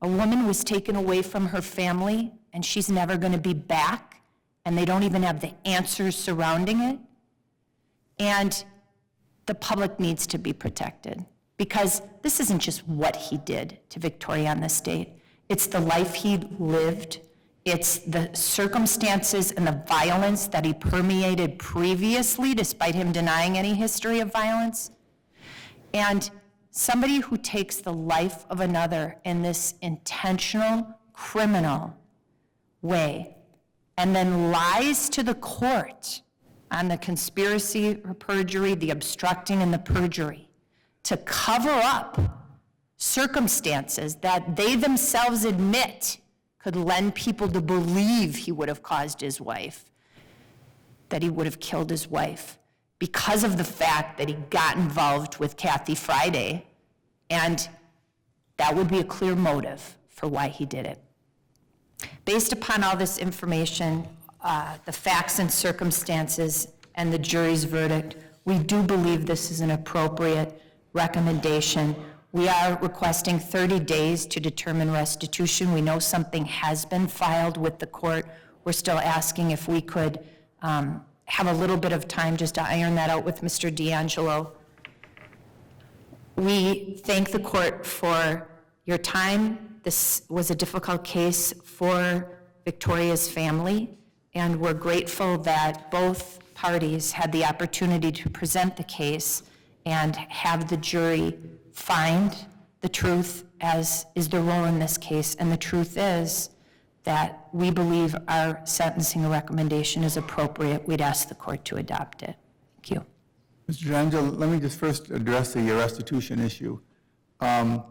A woman was taken away from her family and she's never going to be back, and they don't even have the answers surrounding it. And the public needs to be protected, because this isn't just what he did to Victoria on the state. It's the life he lived. It's the circumstances and the violence that he permeated previously, despite him denying any history of violence. And somebody who takes the life of another in this intentional, criminal way, and then lies to the court on the conspiracy or perjury, the obstructing and the perjury, to cover up circumstances that they themselves admit could lend people to believe he would have caused his wife, that he would have killed his wife, because of the fact that he got involved with Kathy Friday, and that would be a clear motive for why he did it. Based upon all this information, the facts and circumstances, and the jury's verdict, we do believe this is an appropriate recommendation. We are requesting 30 days to determine restitution. We know something has been filed with the court. We're still asking if we could have a little bit of time just to iron that out with Mr. D'Angelo. We thank the court for your time. This was a difficult case for Victoria's family, and we're grateful that both parties had the opportunity to present the case and have the jury find the truth, as is the role in this case. And the truth is that we believe our sentencing recommendation is appropriate. We'd ask the court to adopt it. Thank you. Mr. D'Angelo, let me just first address the restitution issue. So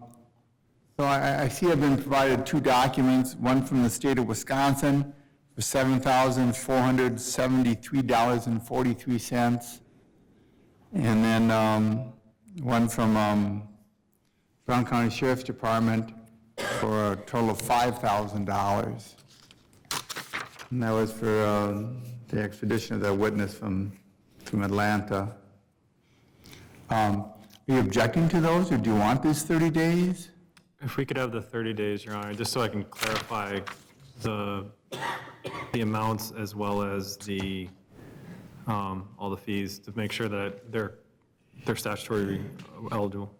I see I've been provided two documents, one from the state of Wisconsin for $7,473.43, and then one from Brown County Sheriff's Department for a total of $5,000. And that was for the extradition of that witness from Atlanta. Are you objecting to those, or do you want these 30 days? If we could have the 30 days, Your Honor, just so I can clarify the amounts as well as the all the fees, to make sure that they're statutory eligible.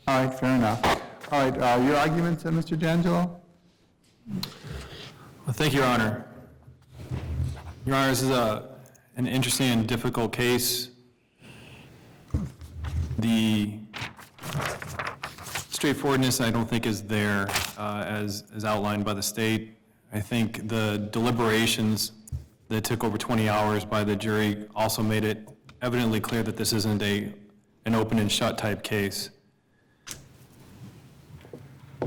All right, fair enough. All right, your arguments, Mr. D'Angelo? Well, thank you, Your Honor. Your Honor, this is an interesting and difficult case. The straightforwardness, I don't think, is there as outlined by the state. I think the deliberations that took over 20 hours by the jury also made it evidently clear that this isn't an open and shut type case.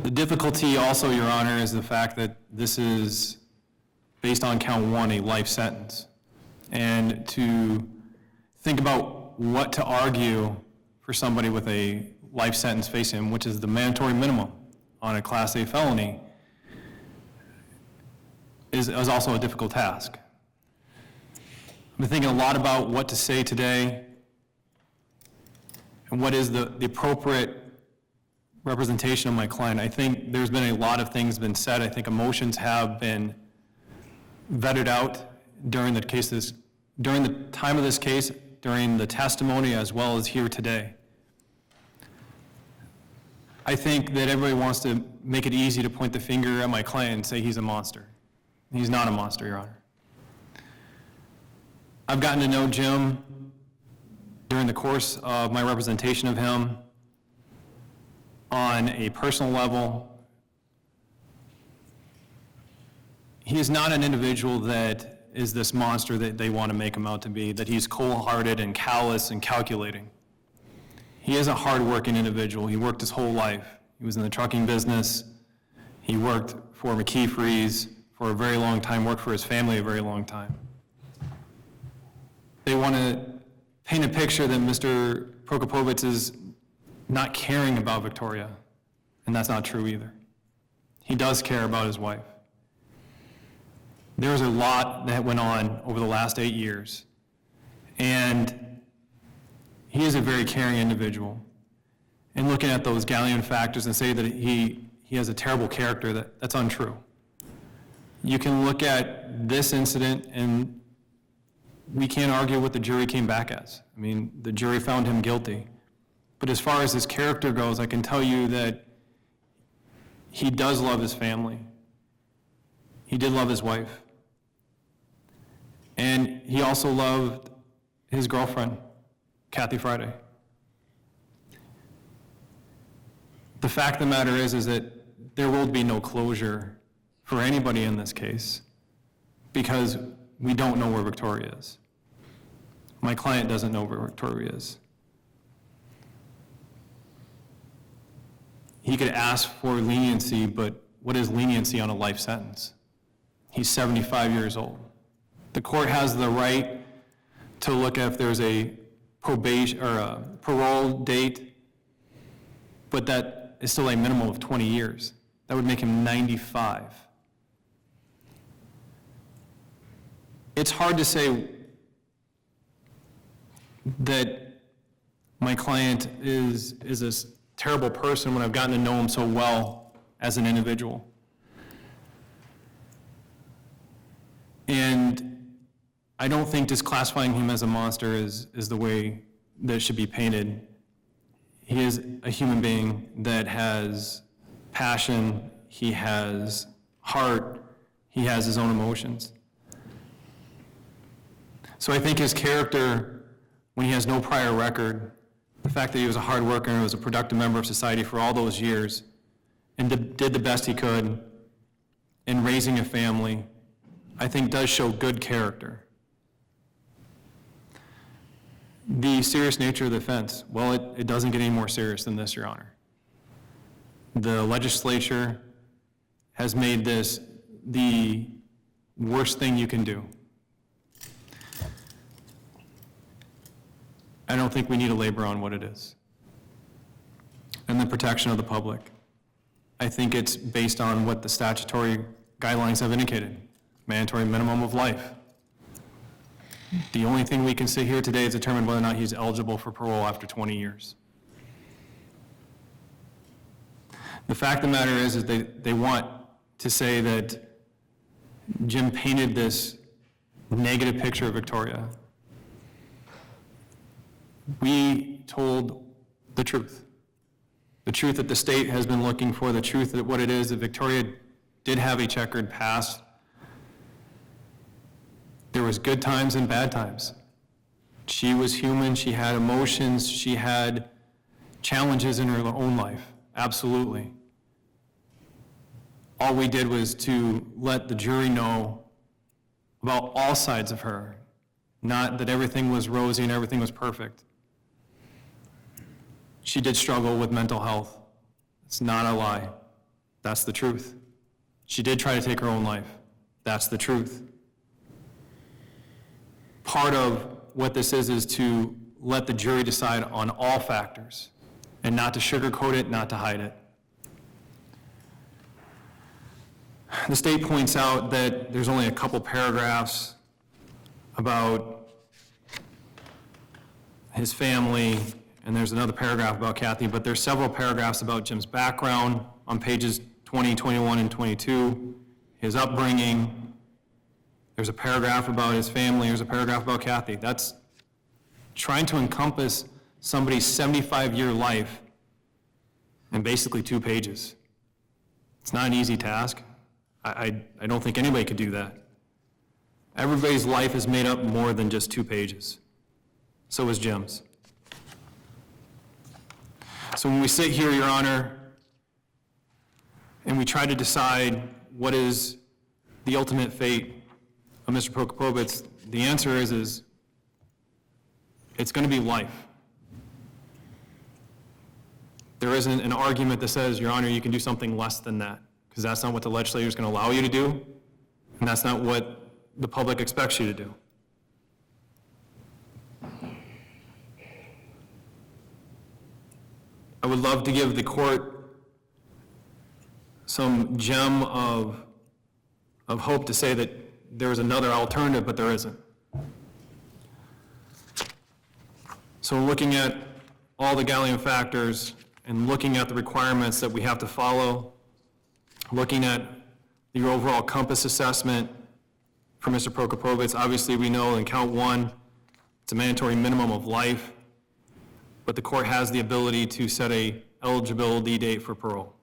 The difficulty also, Your Honor, is the fact that this is, based on count one, a life sentence. And to think about what to argue for somebody with a life sentence facing him, which is the mandatory minimum on a Class A felony, is also a difficult task. I've been thinking a lot about what to say today and what is the appropriate representation of my client. I think there's been a lot of things been said. I think emotions have been vetted out during the time of this case, during the testimony, as well as here today. I think that everybody wants to make it easy to point the finger at my client and say he's a monster. He's not a monster, Your Honor. I've gotten to know Jim during the course of my representation of him on a personal level. He is not an individual that is this monster that they want to make him out to be, that he's cold-hearted and callous and calculating. He is a hard-working individual. He worked his whole life. He was in the trucking business. He worked for McKeefre's for a very long time, worked for his family a very long time. They want to paint a picture that Mr. Prokopovitz is not caring about Victoria, and that's not true either. He does care about his wife. There's a lot that went on over the last 8 years, and he is a very caring individual. And looking at those galleon factors and say that he has a terrible character, that's untrue. You can look at this incident, and we can't argue what the jury came back as. I mean, the jury found him guilty. But as far as his character goes, I can tell you that he does love his family. He did love his wife. And he also loved his girlfriend, Kathy Friday. The fact of the matter is that there will be no closure for anybody in this case because we don't know where Victoria is. My client doesn't know where Victoria is. He could ask for leniency, but what is leniency on a life sentence? He's 75 years old. The court has the right to look at if there's a probation or a parole date, but that is still a minimum of 20 years. That would make him 95. It's hard to say that my client is a terrible person when I've gotten to know him so well as an individual. And I don't think just classifying him as a monster is the way that it should be painted. He is a human being that has passion, he has heart, he has his own emotions. So I think his character, when he has no prior record, the fact that he was a hard worker and was a productive member of society for all those years and did the best he could in raising a family, I think does show good character. The serious nature of the offense, well, it doesn't get any more serious than this, Your Honor. The legislature has made this the worst thing you can do. I don't think we need to labor on what it is. And the protection of the public. I think it's based on what the statutory guidelines have indicated. Mandatory minimum of life. The only thing we can sit here today is determine whether or not he's eligible for parole after 20 years. The fact of the matter is they want to say that Jim painted this negative picture of Victoria. We told the truth that the state has been looking for, the truth that what it is that Victoria did have a checkered past. There was good times and bad times. She was human, she had emotions, she had challenges in her own life, absolutely. All we did was to let the jury know about all sides of her, not that everything was rosy and everything was perfect. She did struggle with mental health. It's not a lie. That's the truth. She did try to take her own life. That's the truth. Part of what this is to let the jury decide on all factors and not to sugarcoat it, not to hide it. The state points out that there's only a couple paragraphs about his family, and there's another paragraph about Kathy, but there's several paragraphs about Jim's background on pages 20, 21, and 22, his upbringing. There's a paragraph about his family, there's a paragraph about Kathy. That's trying to encompass somebody's 75-year life in basically 2 pages. It's not an easy task. I don't think anybody could do that. Everybody's life is made up more than just 2 pages. So is Jim's. So when we sit here, Your Honor, and we try to decide what is the ultimate fate of Mr. Prokopovitz, the answer is it's going to be life. There isn't an argument that says, Your Honor, you can do something less than that, because that's not what the legislature is going to allow you to do, and that's not what the public expects you to do. I would love to give the court some gem of hope to say that there is another alternative, but there isn't. So looking at all the Gallium factors and looking at the requirements that we have to follow, looking at the overall compass assessment for Mr. Prokopovitz, obviously we know in count 1, it's a mandatory minimum of life, but the court has the ability to set a eligibility date for parole.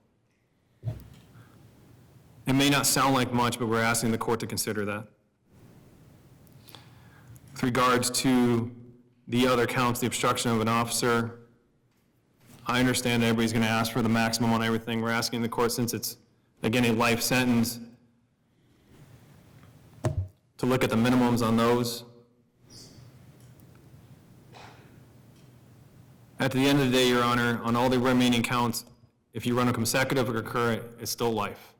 It may not sound like much, but we're asking the court to consider that. With regards to the other counts, the obstruction of an officer, I understand everybody's going to ask for the maximum on everything. We're asking the court, since it's, again, a life sentence, to look at the minimums on those. At the end of the day, Your Honor, on all the remaining counts, if you run a consecutive or concurrent, it's still life.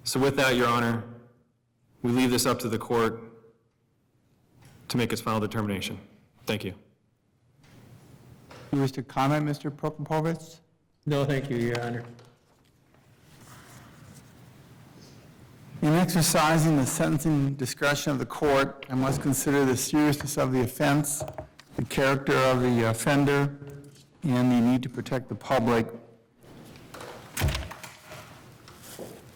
So with that, Your Honor, we leave this up to the court to make its final determination. Thank you. You wish to comment, Mr. Prokopovitz? No, thank you, Your Honor. In exercising the sentencing discretion of the court, I must consider the seriousness of the offense, the character of the offender, and the need to protect the public.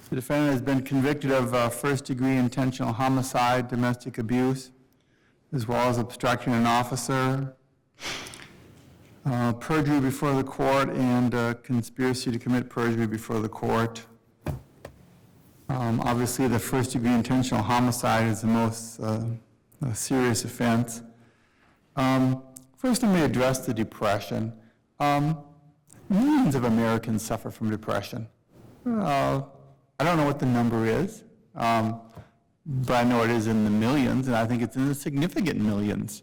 The defendant has been convicted of first-degree intentional homicide, domestic abuse, as well as obstructing an officer, perjury before the court, and conspiracy to commit perjury before the court. Obviously, the first-degree intentional homicide is the most serious offense. First, let me address the depression. Millions of Americans suffer from depression. I don't know what the number is, but I know it is in the millions, and I think it's in the significant millions.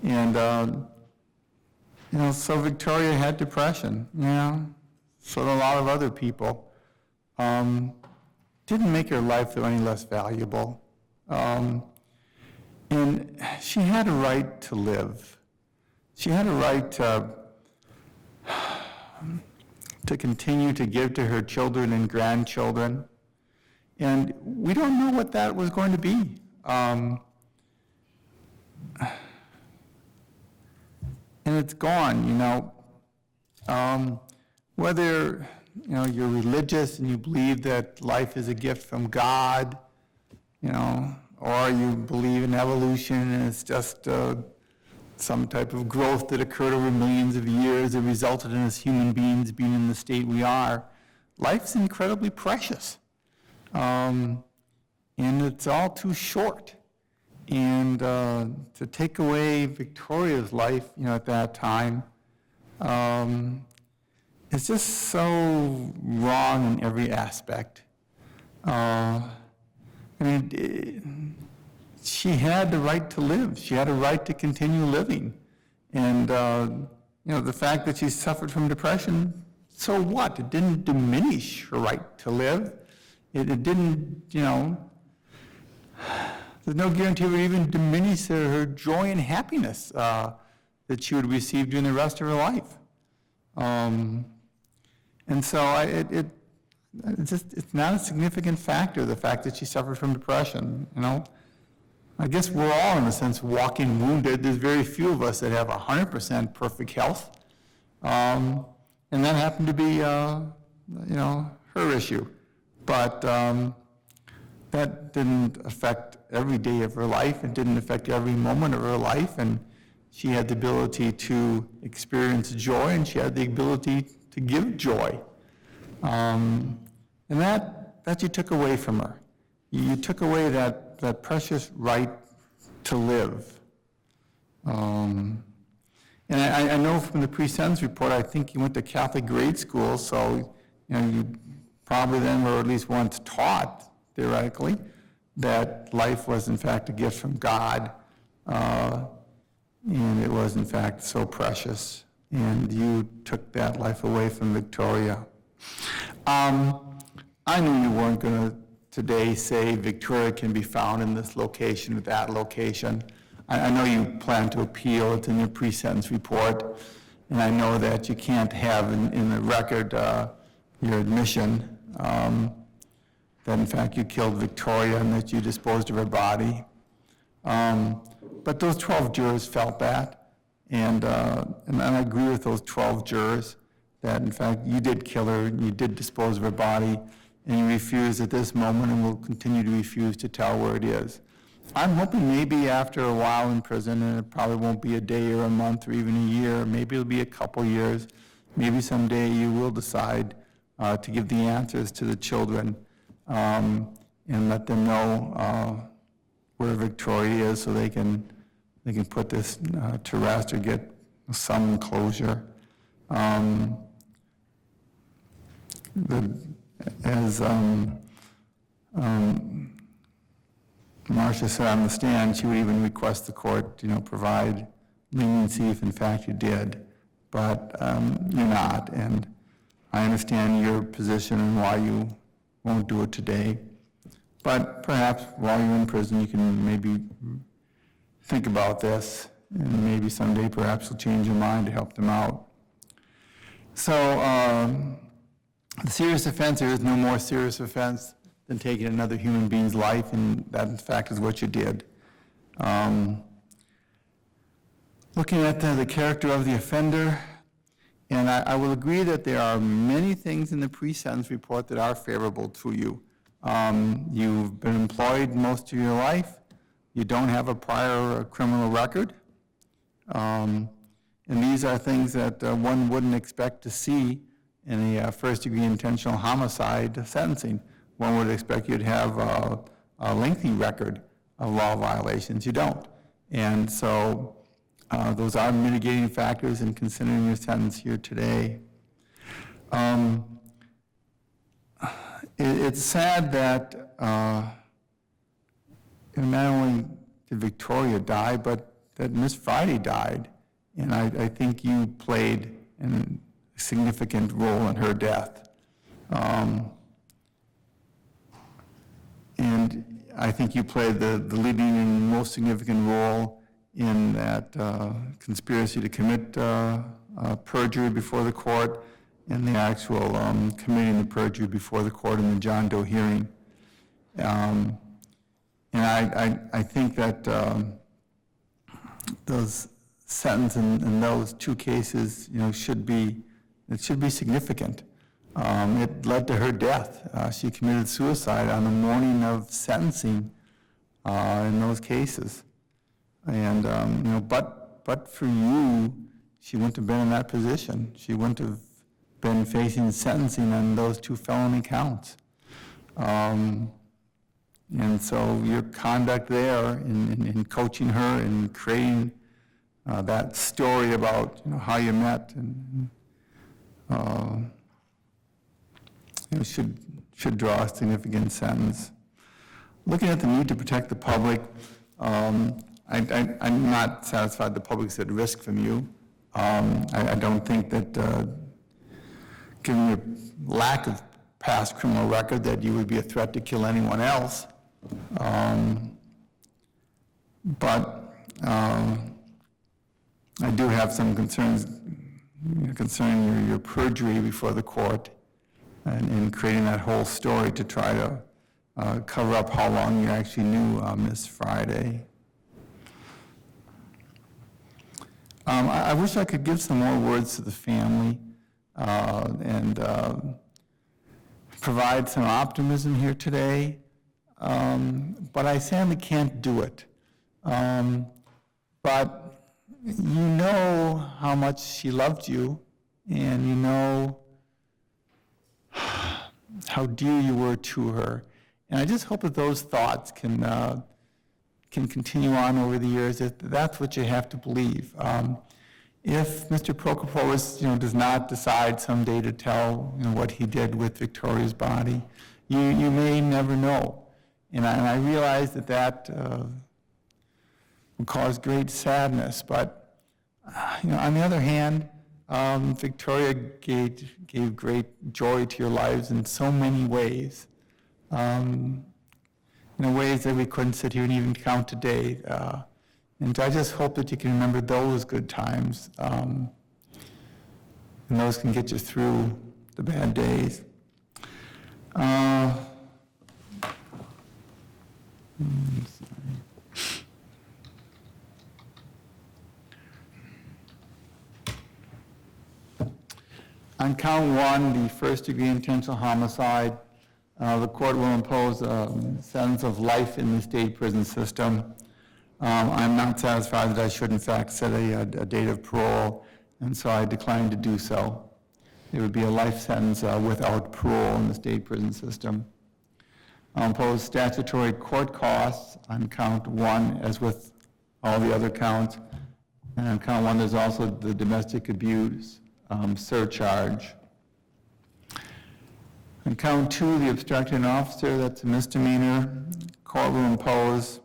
And, so Victoria had depression, so did a lot of other people. Didn't make her life any less valuable. And she had a right to live. She had a right to continue to give to her children and grandchildren. And we don't know what that was going to be. And it's gone, whether, you're religious and you believe that life is a gift from God, or you believe in evolution and it's just some type of growth that occurred over millions of years that resulted in us human beings being in the state we are. Life's incredibly precious. And it's all too short. And to take away Victoria's life, at that time, it's just so wrong in every aspect. She had the right to live. She had a right to continue living. And, the fact that she suffered from depression, so what? It didn't diminish her right to live. It didn't, there's no guarantee it would even diminish her joy and happiness that she would receive during the rest of her life. And so it's not a significant factor, the fact that she suffered from depression, I guess we're all, in a sense, walking wounded. There's very few of us that have 100% perfect health. And that happened to be, her issue. But that didn't affect every day of her life. It didn't affect every moment of her life. And she had the ability to experience joy, and she had the ability to give joy. And that you took away from her. You took away that precious right to live. And I know from the pre-sentence report, I think you went to Catholic grade school, so you probably then were at least once taught, theoretically, that life was in fact a gift from God, and it was in fact so precious, and you took that life away from Victoria. I knew you weren't going to today say Victoria can be found in this location or that location. I know you plan to appeal. It's in your pre-sentence report, and I know that you can't have in the record your admission that in fact you killed Victoria and that you disposed of her body. But those 12 jurors felt that, and I agree with those 12 jurors that in fact you did kill her, and you did dispose of her body, and you refused at this moment and will continue to refuse to tell where it is. I'm hoping maybe after a while in prison, and it probably won't be a day or a month or even a year, maybe it'll be a couple years, maybe someday you will decide to give the answers to the children and let them know where Victoria is so they can put this to rest or get some closure. As Marcia said on the stand, she would even request the court, provide leniency if in fact you did, but you're not, and I understand your position and why you won't do it today. But perhaps while you're in prison, you can maybe think about this, and maybe someday perhaps you'll change your mind to help them out. So the serious offense, there is no more serious offense than taking another human being's life, and that in fact is what you did. Looking at the character of the offender, and I will agree that there are many things in the pre-sentence report that are favorable to you. You've been employed most of your life. You don't have a prior criminal record. And these are things that one wouldn't expect to see in a first-degree intentional homicide sentencing. One would expect you to have a lengthy record of law violations. You don't. And so those are mitigating factors in considering your sentence here today. It's sad that not only did Victoria die, but that Miss Friday died. And I think you played a significant role in her death. And I think you played the leading and most significant role in that conspiracy to commit perjury before the court and the actual committing the perjury before the court in the John Doe hearing. And I think that those sentence in those two cases, should be significant. It led to her death. She committed suicide on the morning of sentencing in those cases. And but for you, she wouldn't have been in that position. She wouldn't have been facing sentencing on those two felony counts. And so your conduct there in coaching her and creating that story about how you met and should draw a significant sentence. Looking at the need to protect the public, I'm not satisfied the public's at risk from you. I don't think that given your lack of past criminal record that you would be a threat to kill anyone else. But I do have some concerns concerning your perjury before the court and creating that whole story to try to cover up how long you actually knew Miss Friday. I wish I could give some more words to the family and provide some optimism here today, but I sadly can't do it. But you know how much she loved you, and you know how dear you were to her. And I just hope that those thoughts can continue on over the years, if that's what you have to believe. If Mr. Prokopovitz, does not decide someday to tell, what he did with Victoria's body, you may never know. And I realize that will cause great sadness. But, on the other hand, Victoria gave great joy to your lives in so many ways. Ways that we couldn't sit here and even count today. And I just hope that you can remember those good times. And those can get you through the bad days. On count one, the first-degree intentional homicide, the court will impose a sentence of life in the state prison system. I'm not satisfied that I should, in fact, set a date of parole, and so I declined to do so. It would be a life sentence without parole in the state prison system. I'll impose statutory court costs on count one, as with all the other counts, And on count 1, there's also the domestic abuse surcharge. On count 2, the obstructing officer, that's a misdemeanor. Court will impose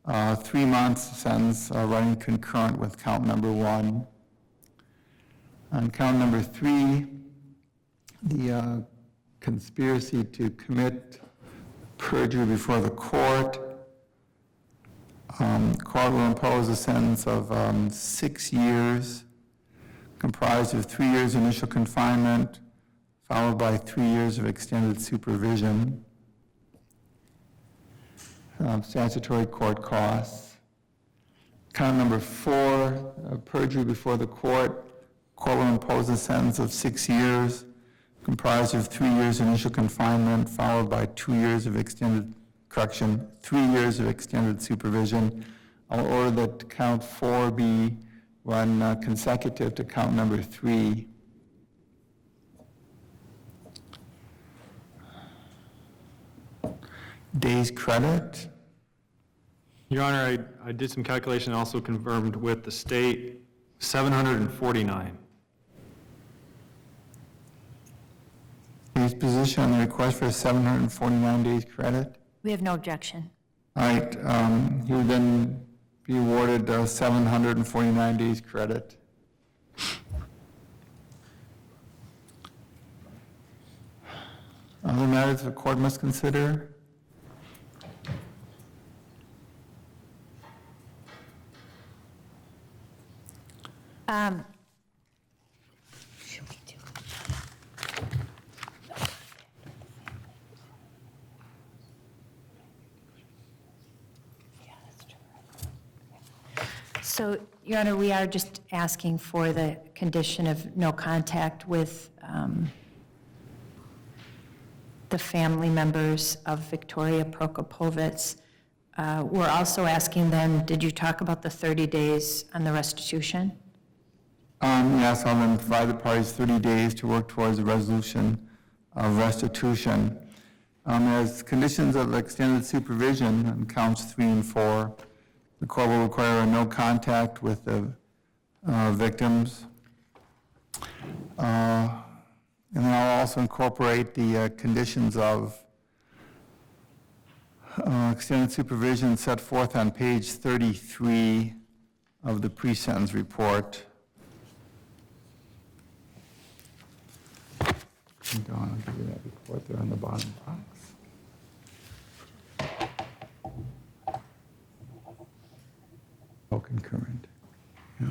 3 months sentence running concurrent with count number 1. On count number 3, the conspiracy to commit perjury before the court. Court will impose a sentence of 6 years, comprised of 3 years initial confinement, followed by 3 years of extended supervision. Statutory court costs. Count number 4, perjury before the court. Court will impose a sentence of 6 years, comprised of 3 years initial confinement, followed by 2 years of extended 3 years of extended supervision. I'll order that count 4 be run consecutive to count number 3. Days credit. Your Honor, I did some calculation, also confirmed with the state, 749. His position on the request for 749 days credit. We have no objection. All right, he would then be awarded 749 days credit. Other matters the court must consider? Should we do? So, Your Honor, we are just asking for the condition of no contact with the family members of Victoria Prokopovitz. We're also asking then, did you talk about the 30 days on the restitution? Yes, I'll then provide the parties 30 days to work towards a resolution of restitution. As conditions of extended supervision on counts 3 and 4, the court will require no contact with the victims. And then I'll also incorporate the conditions of extended supervision set forth on page 33 of the pre-sentence report. I'll give you that report there on the bottom box. Oh, concurrent. Yeah.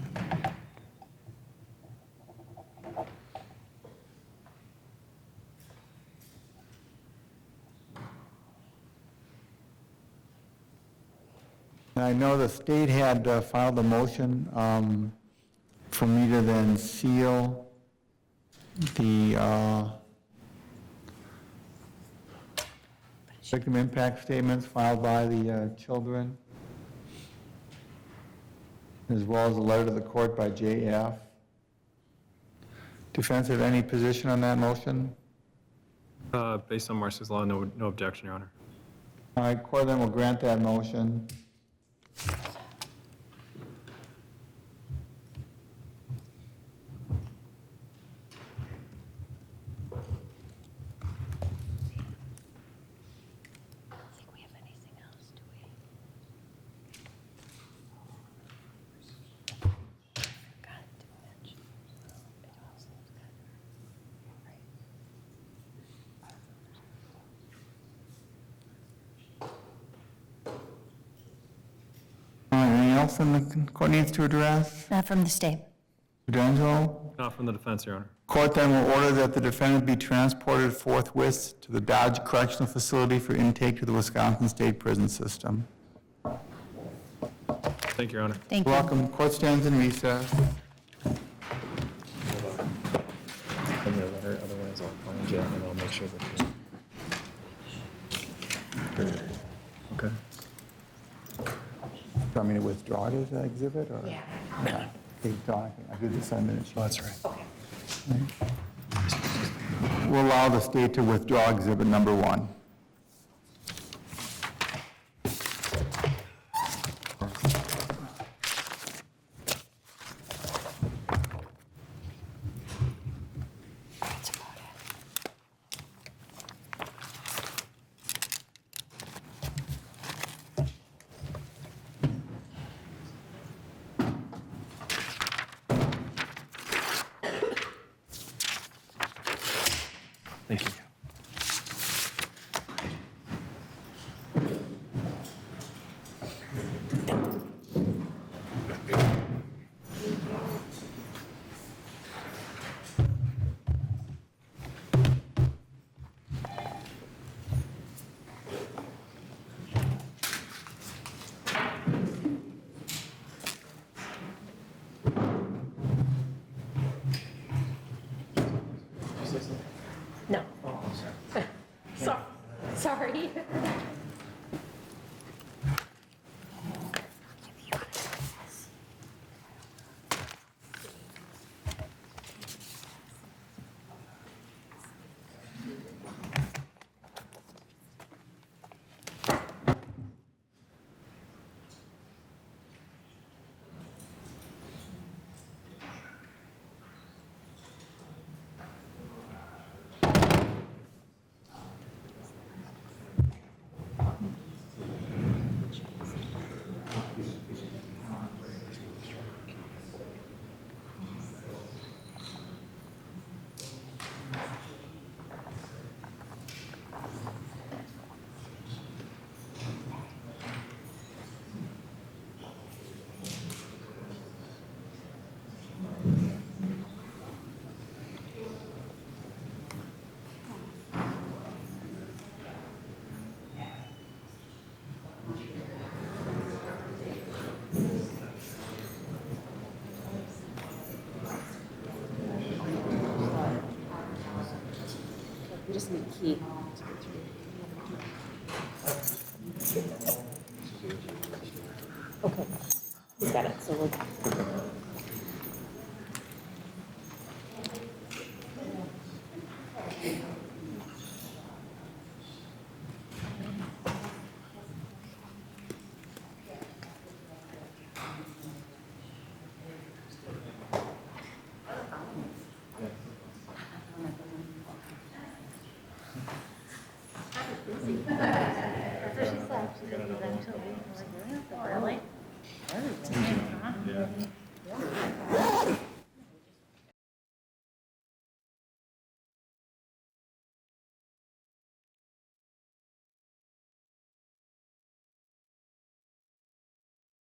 I know the state had filed a motion for me to then seal the victim impact statements filed by the children, as well as a letter to the court by JF. Defense have any position on that motion? Based on Marcy's law, no objection, Your Honor. All right, court then will grant that motion. Anything else the court needs to address? Not from the state. D'Angelo? Not from the defense, Your Honor. Court then will order that the defendant be transported forthwith to the Dodge Correctional Facility for intake to the Wisconsin State Prison System. Thank you, Your Honor. Thank you. Welcome. Court stands in recess. Send me a letter, otherwise I'll find you and I'll make sure that you... Okay. Do you want me to withdraw it as an exhibit, or? Yeah. Okay, I'll do the 7 minutes. Oh, that's right. We'll allow the state to withdraw exhibit number 1. Thank you. No. Sorry. We just need a key. Okay, he's got it, so we'll. Really? Yeah.